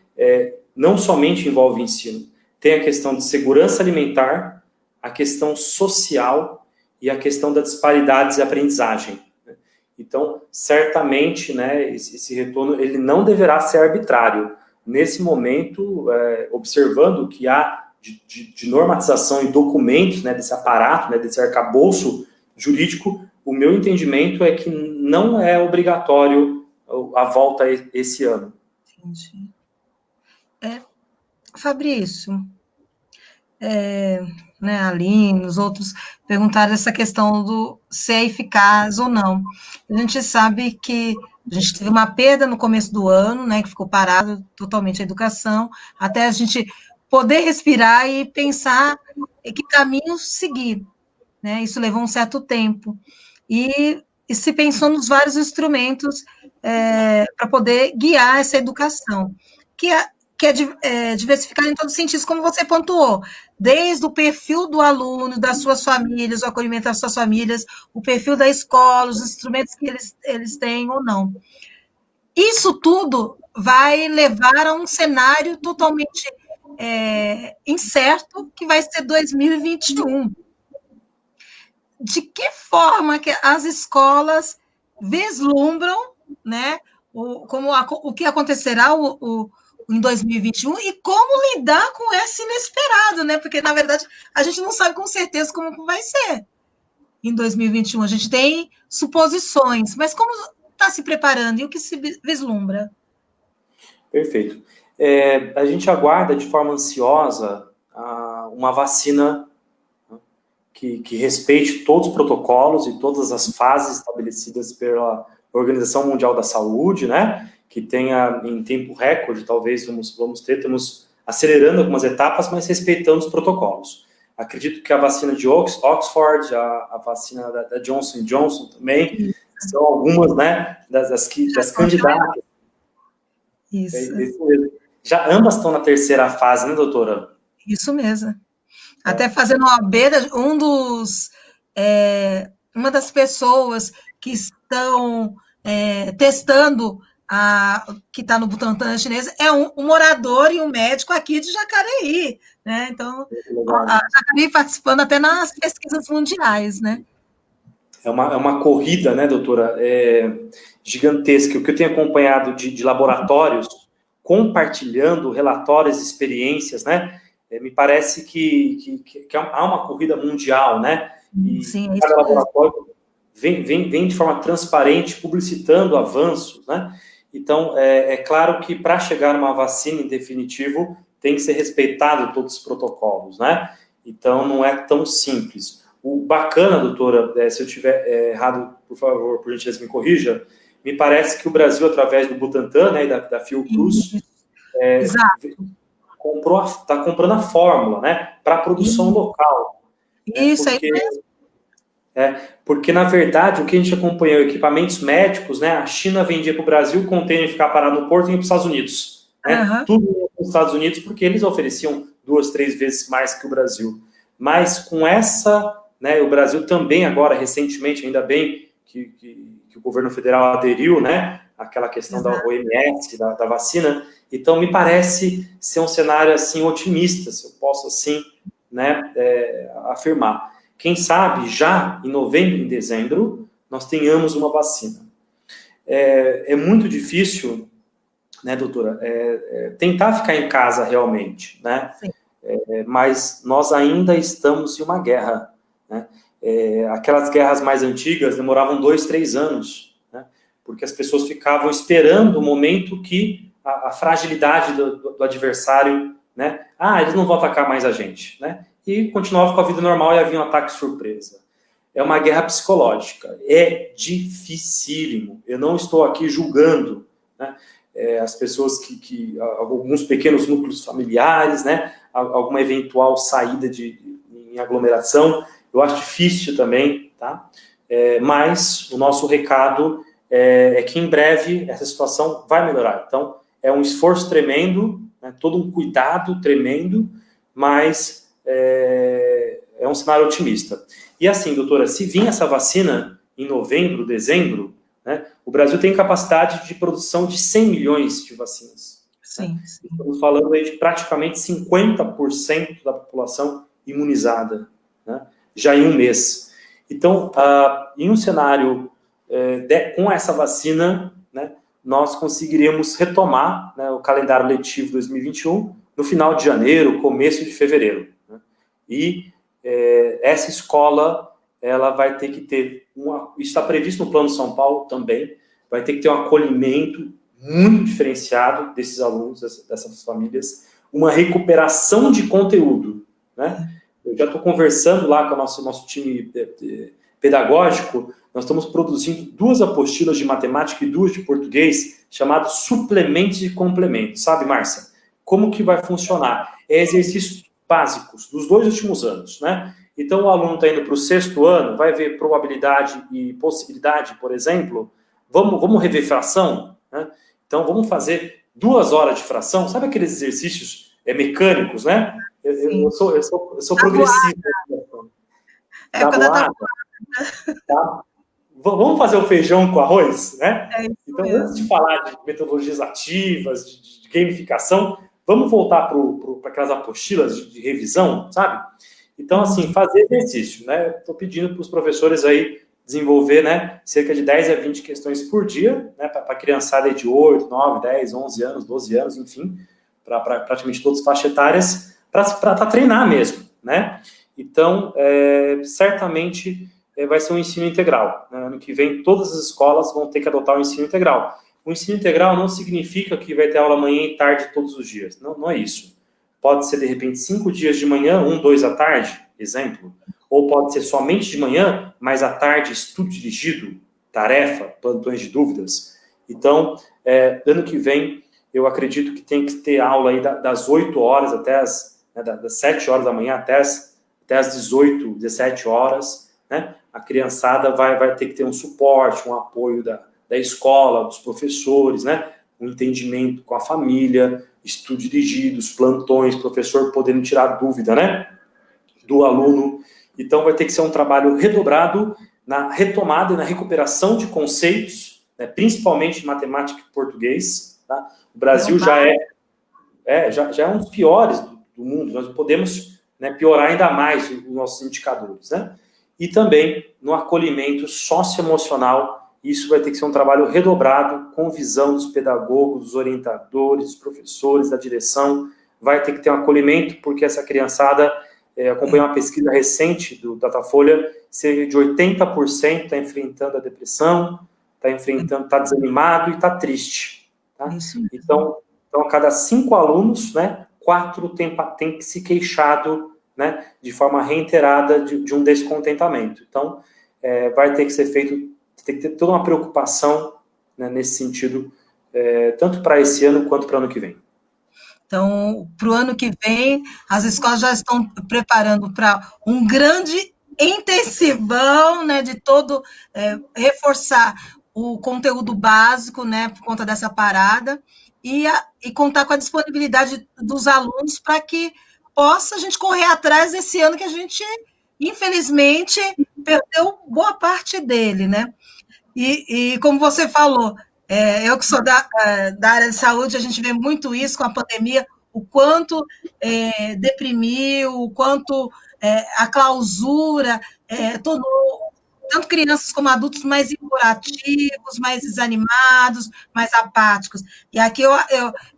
Speaker 2: não somente envolve ensino, tem a questão de segurança alimentar, a questão social e a questão das disparidades de aprendizagem. Né? Então, certamente, né, esse retorno ele não deverá ser arbitrário. Nesse momento, observando o que há de normatização e documentos, né, desse aparato, né, desse arcabouço jurídico, o meu entendimento é que não é obrigatório a volta esse ano.
Speaker 1: Entendi. Fabrício, né, a Aline, os outros perguntaram essa questão do se é eficaz ou não. A gente sabe que a gente teve uma perda no começo do ano, né, que ficou parado totalmente a educação, até a gente poder respirar e pensar em que caminho seguir, né? Isso levou um certo tempo. E se pensou nos vários instrumentos para poder guiar essa educação, que é diversificada em todos os sentidos, como você pontuou, desde o perfil do aluno, das suas famílias, o acolhimento das suas famílias, o perfil da escola, os instrumentos que eles têm ou não. Isso tudo vai levar a um cenário totalmente incerto, que vai ser 2021. De que forma que as escolas vislumbram, né, o que acontecerá em 2021 e como lidar com esse inesperado, né? Porque, na verdade, a gente não sabe com certeza como vai ser em 2021. A gente tem suposições, mas como está se preparando e o que se vislumbra?
Speaker 2: Perfeito. A gente aguarda de forma ansiosa uma vacina, né, que respeite todos os protocolos e todas as fases estabelecidas pela Organização Mundial da Saúde, né? Que tenha em tempo recorde, talvez estamos acelerando algumas etapas, mas respeitando os protocolos. Acredito que a vacina de Oxford, a vacina da Johnson Johnson também, são algumas, né, das candidatas.
Speaker 1: Isso.
Speaker 2: Já ambas estão na terceira fase, né, doutora?
Speaker 1: Isso mesmo. Até fazendo uma beira, uma das pessoas que estão testando que está no Butantan chinês é um morador e um médico aqui de Jacareí, né? Então, a Jacareí participando até nas pesquisas mundiais, né?
Speaker 2: É uma corrida, né, doutora, gigantesca. O que eu tenho acompanhado de laboratórios compartilhando relatórios e experiências, né? Me parece que há uma corrida mundial, né? E
Speaker 1: sim,
Speaker 2: cada laboratório vem de forma transparente, publicitando avanços, né? Então, é claro que para chegar numa vacina em definitivo, tem que ser respeitado todos os protocolos, né? Então, não é tão simples. O bacana, doutora, se eu estiver errado, por favor, por gentileza, me corrija, me parece que o Brasil, através do Butantan, né, e da Fiocruz, está comprando a fórmula, né, para a produção local.
Speaker 1: Isso, aí mesmo.
Speaker 2: Porque, na verdade, o que a gente acompanhou, equipamentos médicos, né, a China vendia para o Brasil, o container ficar parado no porto e ia para os Estados Unidos. Né, tudo ia para os Estados Unidos, porque eles ofereciam 2, 3 vezes mais que o Brasil. Mas com essa, né, o Brasil também agora, recentemente, ainda bem que o governo federal aderiu, né, àquela questão da OMS, da vacina. Então, me parece ser um cenário, assim, otimista, se eu posso, assim, né, afirmar. Quem sabe, já em novembro, em dezembro, nós tenhamos uma vacina. É muito difícil, né, doutora, tentar ficar em casa realmente, né? Mas nós ainda estamos em uma guerra, né? Aquelas guerras mais antigas demoravam 2, 3 anos, né? Porque as pessoas ficavam esperando o momento que a fragilidade do adversário, né? Eles não vão atacar mais a gente, né? E continuava com a vida normal e havia um ataque surpresa. É uma guerra psicológica, é dificílimo. Eu não estou aqui julgando, né, as pessoas alguns pequenos núcleos familiares, né, alguma eventual saída em aglomeração, eu acho difícil também, tá? Mas o nosso recado é que em breve essa situação vai melhorar. Então, é um esforço tremendo, né, todo um cuidado tremendo, mas é um cenário otimista. E assim, doutora, se vir essa vacina em novembro, dezembro, né, o Brasil tem capacidade de produção de 100 milhões de vacinas.
Speaker 1: Sim,
Speaker 2: né? Estamos falando aí de praticamente 50% da população imunizada, né, já em um mês. Então, em um cenário com essa vacina, né, nós conseguiríamos retomar, né, o calendário letivo 2021 no final de janeiro, começo de fevereiro. Né? E essa escola, ela vai ter que ter, isso está previsto no Plano São Paulo também, vai ter que ter um acolhimento muito diferenciado desses alunos, dessas famílias, uma recuperação de conteúdo. Né? Eu já estou conversando lá com o nosso time pedagógico, nós estamos produzindo 2 apostilas de matemática e 2 de português, chamadas suplementos e complementos. Sabe, Márcia? Como que vai funcionar? Exercícios básicos dos 2 últimos anos, né? Então, o aluno está indo para o 6º ano, vai ver probabilidade e possibilidade, por exemplo. Vamos rever fração? Né? Então, vamos fazer 2 horas de fração. Sabe aqueles exercícios mecânicos, né? Eu sou progressivo. Tabuada. Tá? Vamos fazer o feijão com arroz, né? Então, antes de falar de metodologias ativas, de gamificação, vamos voltar para aquelas apostilas de revisão, sabe? Então, assim, fazer exercício, né? Estou pedindo para os professores aí desenvolver, né, cerca de 10 a 20 questões por dia, né, para a criançada de 8, 9, 10, 11 anos, 12 anos, enfim, para praticamente todas as faixas etárias, para treinar mesmo, né? Então, certamente vai ser um ensino integral. Né? Ano que vem, todas as escolas vão ter que adotar o ensino integral. O ensino integral não significa que vai ter aula manhã e tarde todos os dias. Não é isso. Pode ser, de repente, 5 dias de manhã, 1, 2 à tarde, exemplo. ou pode ser somente de manhã, mas à tarde estudo dirigido, tarefa, plantões de dúvidas. Então, ano que vem, eu acredito que tem que ter aula aí das 8 horas até das 7 horas da manhã até as 18, 17 horas, né? A criançada vai ter que ter um suporte, um apoio da escola, dos professores, né? Um entendimento com a família, estudo dirigido, os plantões, professor podendo tirar dúvida, né? Do aluno. Então, vai ter que ser um trabalho redobrado na retomada e na recuperação de conceitos, né? Principalmente em matemática e português. Tá? O Brasil já é um dos piores do mundo. Nós podemos, né, piorar ainda mais os nossos indicadores, né? E também no acolhimento socioemocional. Isso vai ter que ser um trabalho redobrado com visão dos pedagogos, dos orientadores, dos professores, da direção. Vai ter que ter um acolhimento, porque essa criançada, acompanha uma pesquisa recente do Datafolha, cerca de 80% está enfrentando a depressão, está desanimado e está triste. Tá? Então, a cada 5 alunos, né, 4 tem que se queixado, né, de forma reiterada de um descontentamento. Então, vai ter que ser feito, tem que ter toda uma preocupação, né, nesse sentido, tanto para esse ano quanto para o ano que vem.
Speaker 1: Então, para o ano que vem, as escolas já estão preparando para um grande intensivão, né, de todo, reforçar o conteúdo básico, né, por conta dessa parada, e contar com a disponibilidade dos alunos para que possa a gente correr atrás desse ano que a gente, infelizmente, perdeu boa parte dele, né? E como você falou, eu que sou da área de saúde, a gente vê muito isso com a pandemia, o quanto deprimiu, o quanto a clausura tornou tanto crianças como adultos mais impurativos, mais desanimados, mais apáticos. E aqui eu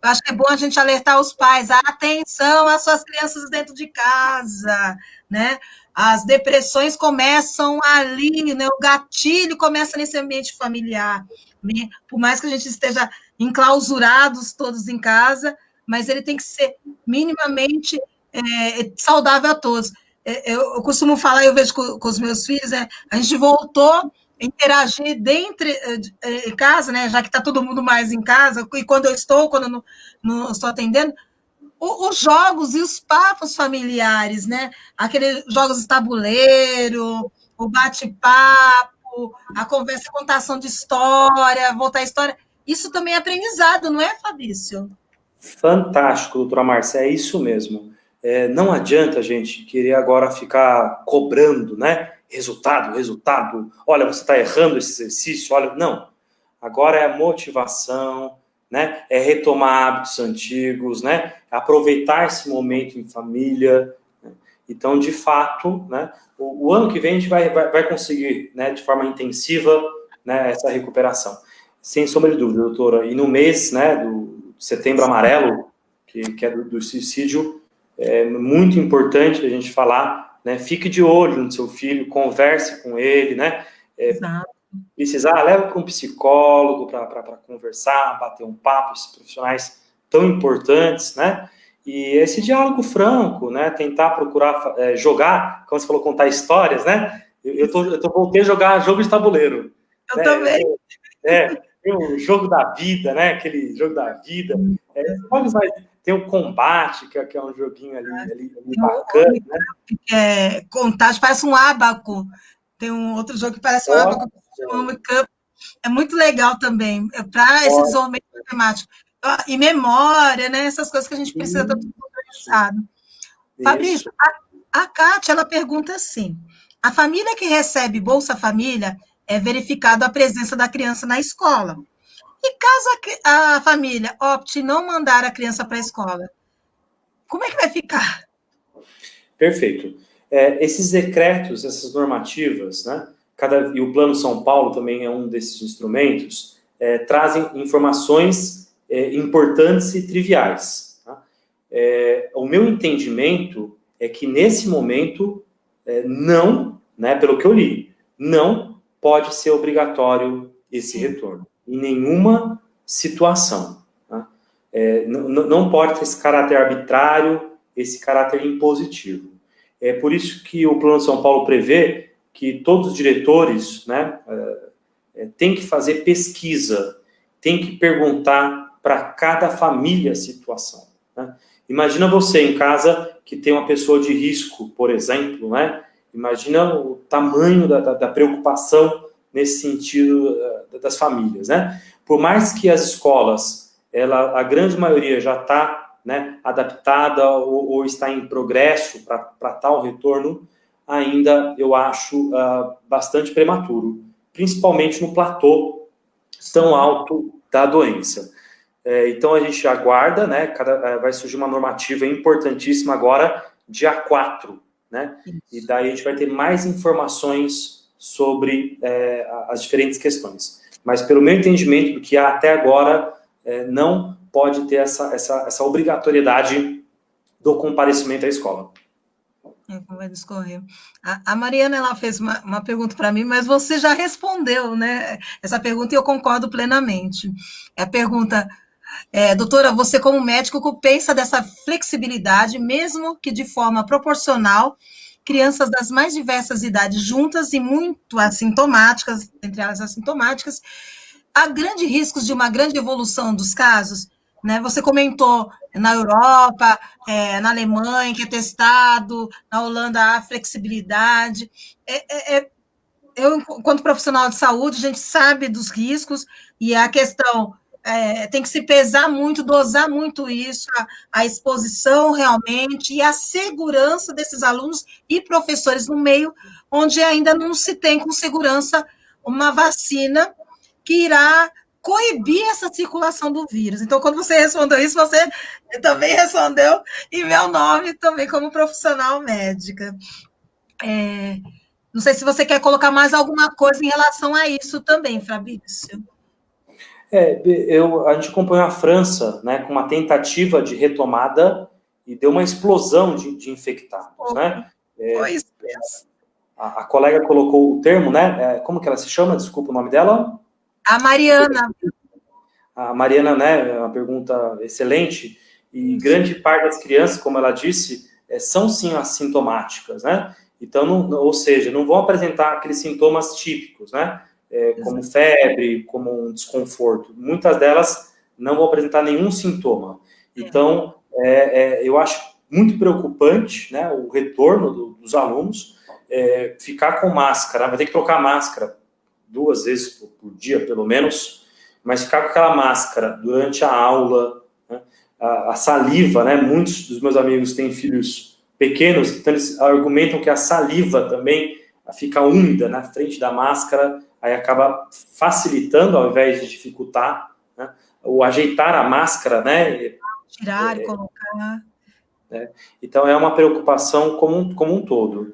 Speaker 1: acho que é bom a gente alertar os pais, atenção às suas crianças dentro de casa, né? As depressões começam ali, né? O gatilho começa nesse ambiente familiar, né? Por mais que a gente esteja enclausurados todos em casa, mas ele tem que ser minimamente saudável a todos. Eu costumo falar, eu vejo com os meus filhos, a gente voltou a interagir dentro de casa, né? Já que está todo mundo mais em casa, e quando eu estou, quando eu não estou atendendo, os jogos e os papos familiares, né? Aqueles jogos de tabuleiro, o bate-papo, a conversa, a contação de história, voltar a história. Isso também é aprendizado, não é, Fabrício?
Speaker 2: Fantástico, doutora Márcia, é isso mesmo. Não adianta a gente querer agora ficar cobrando, né? Resultado. Olha, você está errando esse exercício, olha. Não. Agora é motivação, né? É retomar hábitos antigos, né? Aproveitar esse momento em família. Né? Então, de fato, né? O ano que vem a gente vai conseguir, né? De forma intensiva, né? Essa recuperação. Sem sombra de dúvida, doutora. E no mês, né? Do Setembro Amarelo, que é do suicídio, é muito importante a gente falar, né? Fique de olho no seu filho, converse com ele, né? Precisar, leva para um psicólogo para conversar, bater um papo, esses profissionais tão importantes, né? E esse diálogo franco, né? Tentar procurar jogar, como você falou, contar histórias, né? Eu voltei a jogar jogo de tabuleiro.
Speaker 1: Eu também.
Speaker 2: Tem o jogo da vida, né? Aquele jogo da vida. Tem o combate, que é um joguinho ali bacana, né?
Speaker 1: Contagem, parece um ábaco. Tem um outro jogo que parece um ábaco, é muito legal também, para esses homens matemáticos. E memória, né? Essas coisas que a gente precisa estar tudo organizado. Fabrício, a Kátia, ela pergunta assim, a família que recebe Bolsa Família é verificado a presença da criança na escola. E caso a família opte não mandar a criança para a escola, como é que vai ficar?
Speaker 2: Perfeito. Esses decretos, essas normativas, né? E o Plano São Paulo também é um desses instrumentos, trazem informações importantes e triviais. Tá? O meu entendimento é que, nesse momento, não, né, pelo que eu li, não pode ser obrigatório esse retorno, em nenhuma situação. Tá? Não pode ter esse caráter arbitrário, esse caráter impositivo. É por isso que o Plano de São Paulo prevê que todos os diretores, né, têm que fazer pesquisa, tem que perguntar para cada família a situação, né? Imagina você em casa que tem uma pessoa de risco, por exemplo, né? Imagina o tamanho da preocupação nesse sentido das famílias, né? Por mais que as escolas, a grande maioria já está, né, adaptada ou está em progresso para tal retorno, ainda eu acho bastante prematuro, principalmente no platô tão alto da doença. Então a gente aguarda, né? Vai surgir uma normativa importantíssima agora, dia 4, né? E daí a gente vai ter mais informações sobre as diferentes questões. Mas pelo meu entendimento do que há até agora, não pode ter essa obrigatoriedade do comparecimento à escola.
Speaker 1: Como vai discorrer. A Mariana, ela fez uma pergunta para mim, mas você já respondeu, né? Essa pergunta e eu concordo plenamente. É a pergunta, doutora, você como médico, o que pensa dessa flexibilidade, mesmo que de forma proporcional, crianças das mais diversas idades juntas e muito assintomáticas, entre elas assintomáticas, há grandes riscos de uma grande evolução dos casos, né? Você comentou na Europa, na Alemanha, que é testado, na Holanda há flexibilidade. Eu, enquanto profissional de saúde, a gente sabe dos riscos e a questão tem que se pesar muito, dosar muito isso, a exposição realmente e a segurança desses alunos e professores no meio onde ainda não se tem com segurança uma vacina que irá coibir essa circulação do vírus. Então, quando você respondeu isso, você também respondeu em meu nome também como profissional médica. Não sei se você quer colocar mais alguma coisa em relação a isso também, Fabrício.
Speaker 2: A gente acompanhou a França, né, com uma tentativa de retomada e deu uma explosão de infectados, né?
Speaker 1: Foi isso mesmo.
Speaker 2: A colega colocou o termo, né? Como que ela se chama? Desculpa o nome dela.
Speaker 1: A Mariana.
Speaker 2: A Mariana, né? É uma pergunta excelente. E grande parte das crianças, como ela disse, são sim assintomáticas, né? Então, ou seja, não vão apresentar aqueles sintomas típicos, né? Como febre, como um desconforto. Muitas delas não vão apresentar nenhum sintoma. Então, eu acho muito preocupante, né, o retorno dos alunos, ficar com máscara, vai ter que trocar máscara 2 vezes por dia, pelo menos, mas ficar com aquela máscara durante a aula, né, a saliva, né, muitos dos meus amigos têm filhos pequenos, então eles argumentam que a saliva também fica úmida na frente da máscara, aí acaba facilitando ao invés de dificultar, né, ou ajeitar a máscara, né?
Speaker 1: Tirar e colocar.
Speaker 2: Então, é uma preocupação como um todo.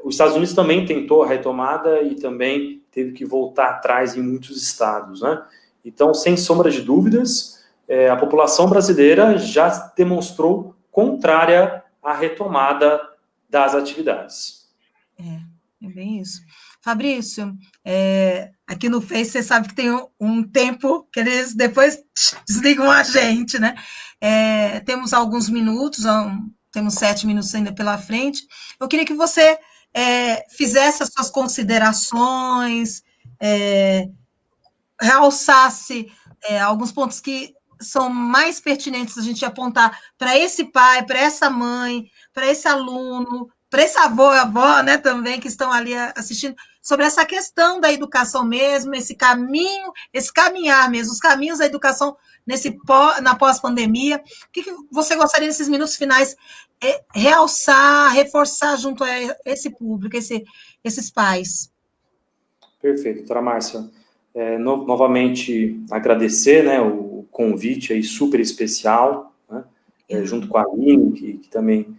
Speaker 2: Os Estados Unidos também tentou a retomada e também teve que voltar atrás em muitos estados, né? Então, sem sombra de dúvidas, a população brasileira já demonstrou contrária à retomada das atividades.
Speaker 1: É bem isso. Fabrício, aqui no Face você sabe que tem um tempo que eles depois desligam a gente, né? Temos alguns minutos, temos 7 minutos ainda pela frente. Eu queria que você fizesse as suas considerações, realçasse alguns pontos que são mais pertinentes a gente apontar para esse pai, para essa mãe, para esse aluno, para esse avô e avó, né, também, que estão ali assistindo, sobre essa questão da educação mesmo, esse caminho, esse caminhar mesmo, os caminhos da educação na pós-pandemia. O que você gostaria, nesses minutos finais, realçar, reforçar junto a esse público, esses pais?
Speaker 2: Perfeito, doutora Márcia. Novamente agradecer, né, o convite aí super especial, né, junto com a Aline, que também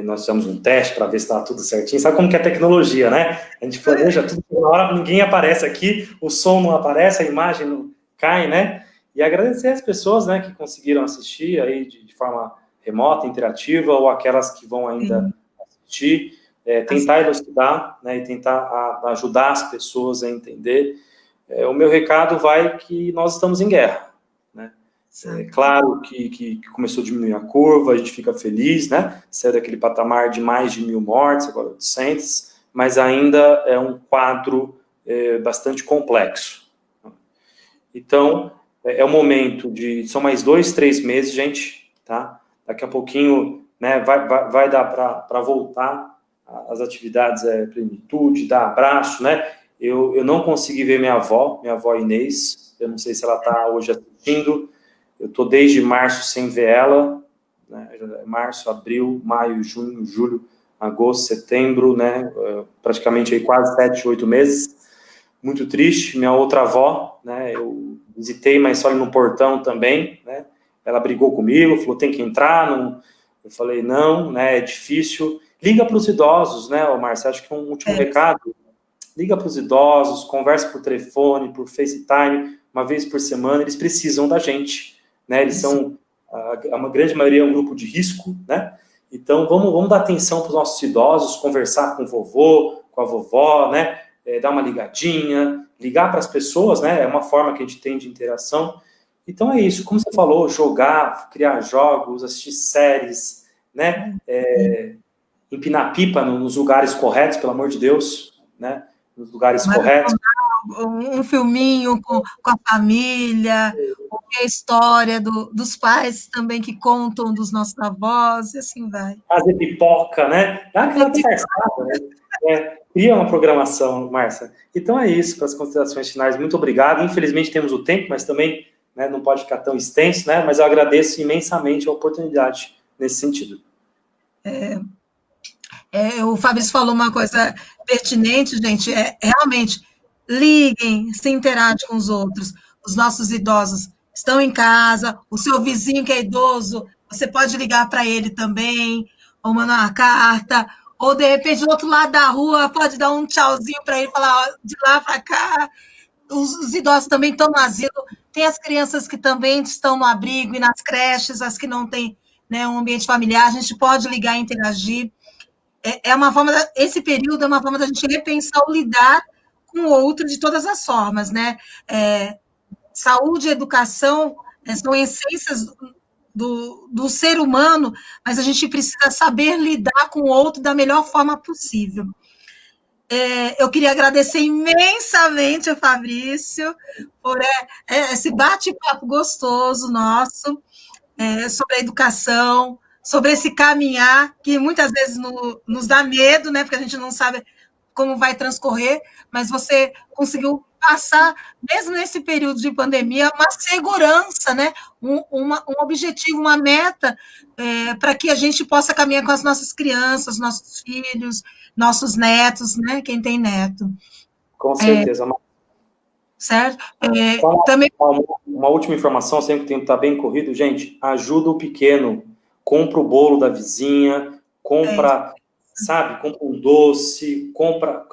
Speaker 2: nós fizemos um teste para ver se estava tudo certinho. Sabe como que é a tecnologia, né? A gente planeja tudo, na hora ninguém aparece aqui, o som não aparece, a imagem não cai, né? E agradecer as pessoas, né, que conseguiram assistir aí de forma remota, interativa, ou aquelas que vão ainda assistir. Tentar elucidar, né, e tentar ajudar as pessoas a entender. O meu recado vai que nós estamos em guerra, né? É claro que começou a diminuir a curva, a gente fica feliz, né? Saiu daquele patamar de mais de 1.000 mortes, agora 800, mas ainda é um quadro bastante complexo. Então, é o momento de... São mais 2, 3 meses, gente, tá? Daqui a pouquinho, né, vai dar para voltar às atividades plenitude, dar abraço, né? Eu não consegui ver minha avó Inês, eu não sei se ela está hoje assistindo, eu estou desde março sem ver ela, né? Março, abril, maio, junho, julho, agosto, setembro, né? Praticamente aí quase 7, 8 meses, muito triste. Minha outra avó, né? Eu visitei, mas só ali no portão também, né? Ela brigou comigo, falou, tem que entrar, não... Eu falei, não, né? É difícil. Liga para os idosos, né, Márcia? Acho que um último recado, liga para os idosos, conversa por telefone, por FaceTime, uma vez por semana, eles precisam da gente, né? Eles são, a grande maioria é um grupo de risco, né? Então, vamos dar atenção para os nossos idosos, conversar com o vovô, com a vovó, né? Dar uma ligadinha, ligar para as pessoas, né? É uma forma que a gente tem de interação. Então é isso, como você falou, jogar, criar jogos, assistir séries, né? Empinar pipa nos lugares corretos, pelo amor de Deus, né? Nos lugares corretos.
Speaker 1: Um filminho com a família, a história dos pais também que contam dos nossos avós, e assim vai.
Speaker 2: Fazer pipoca, né? Dá aquela disfarçada, né? Cria uma programação, Márcia. Então é isso, para as considerações finais. Muito obrigado. Infelizmente temos o tempo, mas também, né, não pode ficar tão extenso, né? Mas eu agradeço imensamente a oportunidade nesse sentido.
Speaker 1: O Fabrício falou uma coisa pertinente, gente, realmente, liguem, se interagem com os outros. Os nossos idosos estão em casa, o seu vizinho que é idoso, você pode ligar para ele também, ou mandar uma carta, ou de repente do outro lado da rua, pode dar um tchauzinho para ele, falar ó, de lá para cá. Os idosos também estão no asilo, tem as crianças que também estão no abrigo e nas creches, as que não têm, né, um ambiente familiar, a gente pode ligar e interagir. É uma forma, esse período é uma forma da gente repensar o lidar com o outro de todas as formas, né? Saúde e educação são essências do ser humano, mas a gente precisa saber lidar com o outro da melhor forma possível. Eu queria agradecer imensamente ao Fabrício por esse bate-papo gostoso nosso sobre a educação, sobre esse caminhar que muitas vezes nos dá medo, né? Porque a gente não sabe como vai transcorrer, mas você conseguiu passar, mesmo nesse período de pandemia, uma segurança, né? Um objetivo, uma meta para que a gente possa caminhar com as nossas crianças, nossos filhos, nossos netos, né? Quem tem neto.
Speaker 2: Com certeza.
Speaker 1: Certo? Também...
Speaker 2: Uma última informação, sempre que o tempo está bem corrido, gente, ajuda o pequeno, compra o bolo da vizinha, compra, sabe, compra um doce,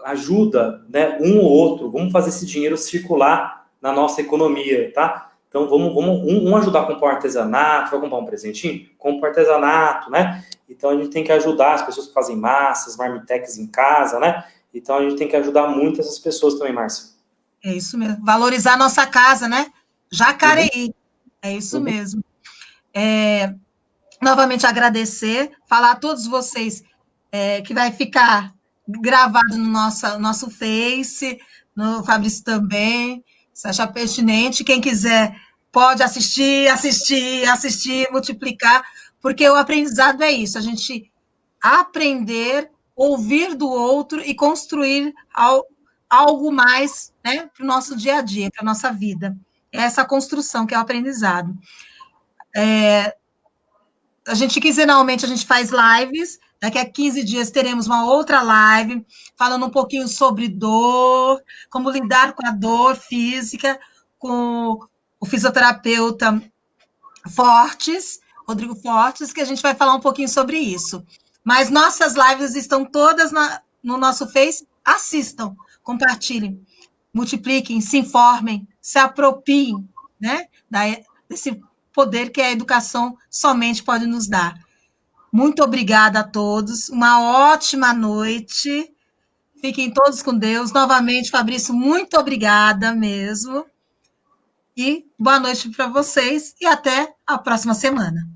Speaker 2: ajuda, né, um ou outro, vamos fazer esse dinheiro circular na nossa economia, tá? Então, vamos ajudar a comprar um artesanato, vai comprar um presentinho? Compra um artesanato, né? Então, a gente tem que ajudar as pessoas que fazem massas, marmitex em casa, né? Então, a gente tem que ajudar muito essas pessoas também, Márcia.
Speaker 1: É isso mesmo. Valorizar a nossa casa, né? Jacareí. É isso mesmo. Novamente agradecer, falar a todos vocês que vai ficar gravado no nosso Face, no Fabrício também, se achar pertinente. Quem quiser pode assistir, multiplicar, porque o aprendizado é isso, a gente aprender, ouvir do outro e construir algo mais, né, para o nosso dia a dia, para a nossa vida. É essa construção que é o aprendizado. A gente, quinzenalmente, a gente faz lives, daqui a 15 dias teremos uma outra live, falando um pouquinho sobre dor, como lidar com a dor física, com o fisioterapeuta Fortes, Rodrigo Fortes, que a gente vai falar um pouquinho sobre isso. Mas nossas lives estão todas no nosso Face, assistam, compartilhem, multipliquem, se informem, se apropriem, né, desse poder que a educação somente pode nos dar. Muito obrigada a todos, uma ótima noite, fiquem todos com Deus. Novamente, Fabrício, muito obrigada mesmo. E boa noite para vocês e até a próxima semana.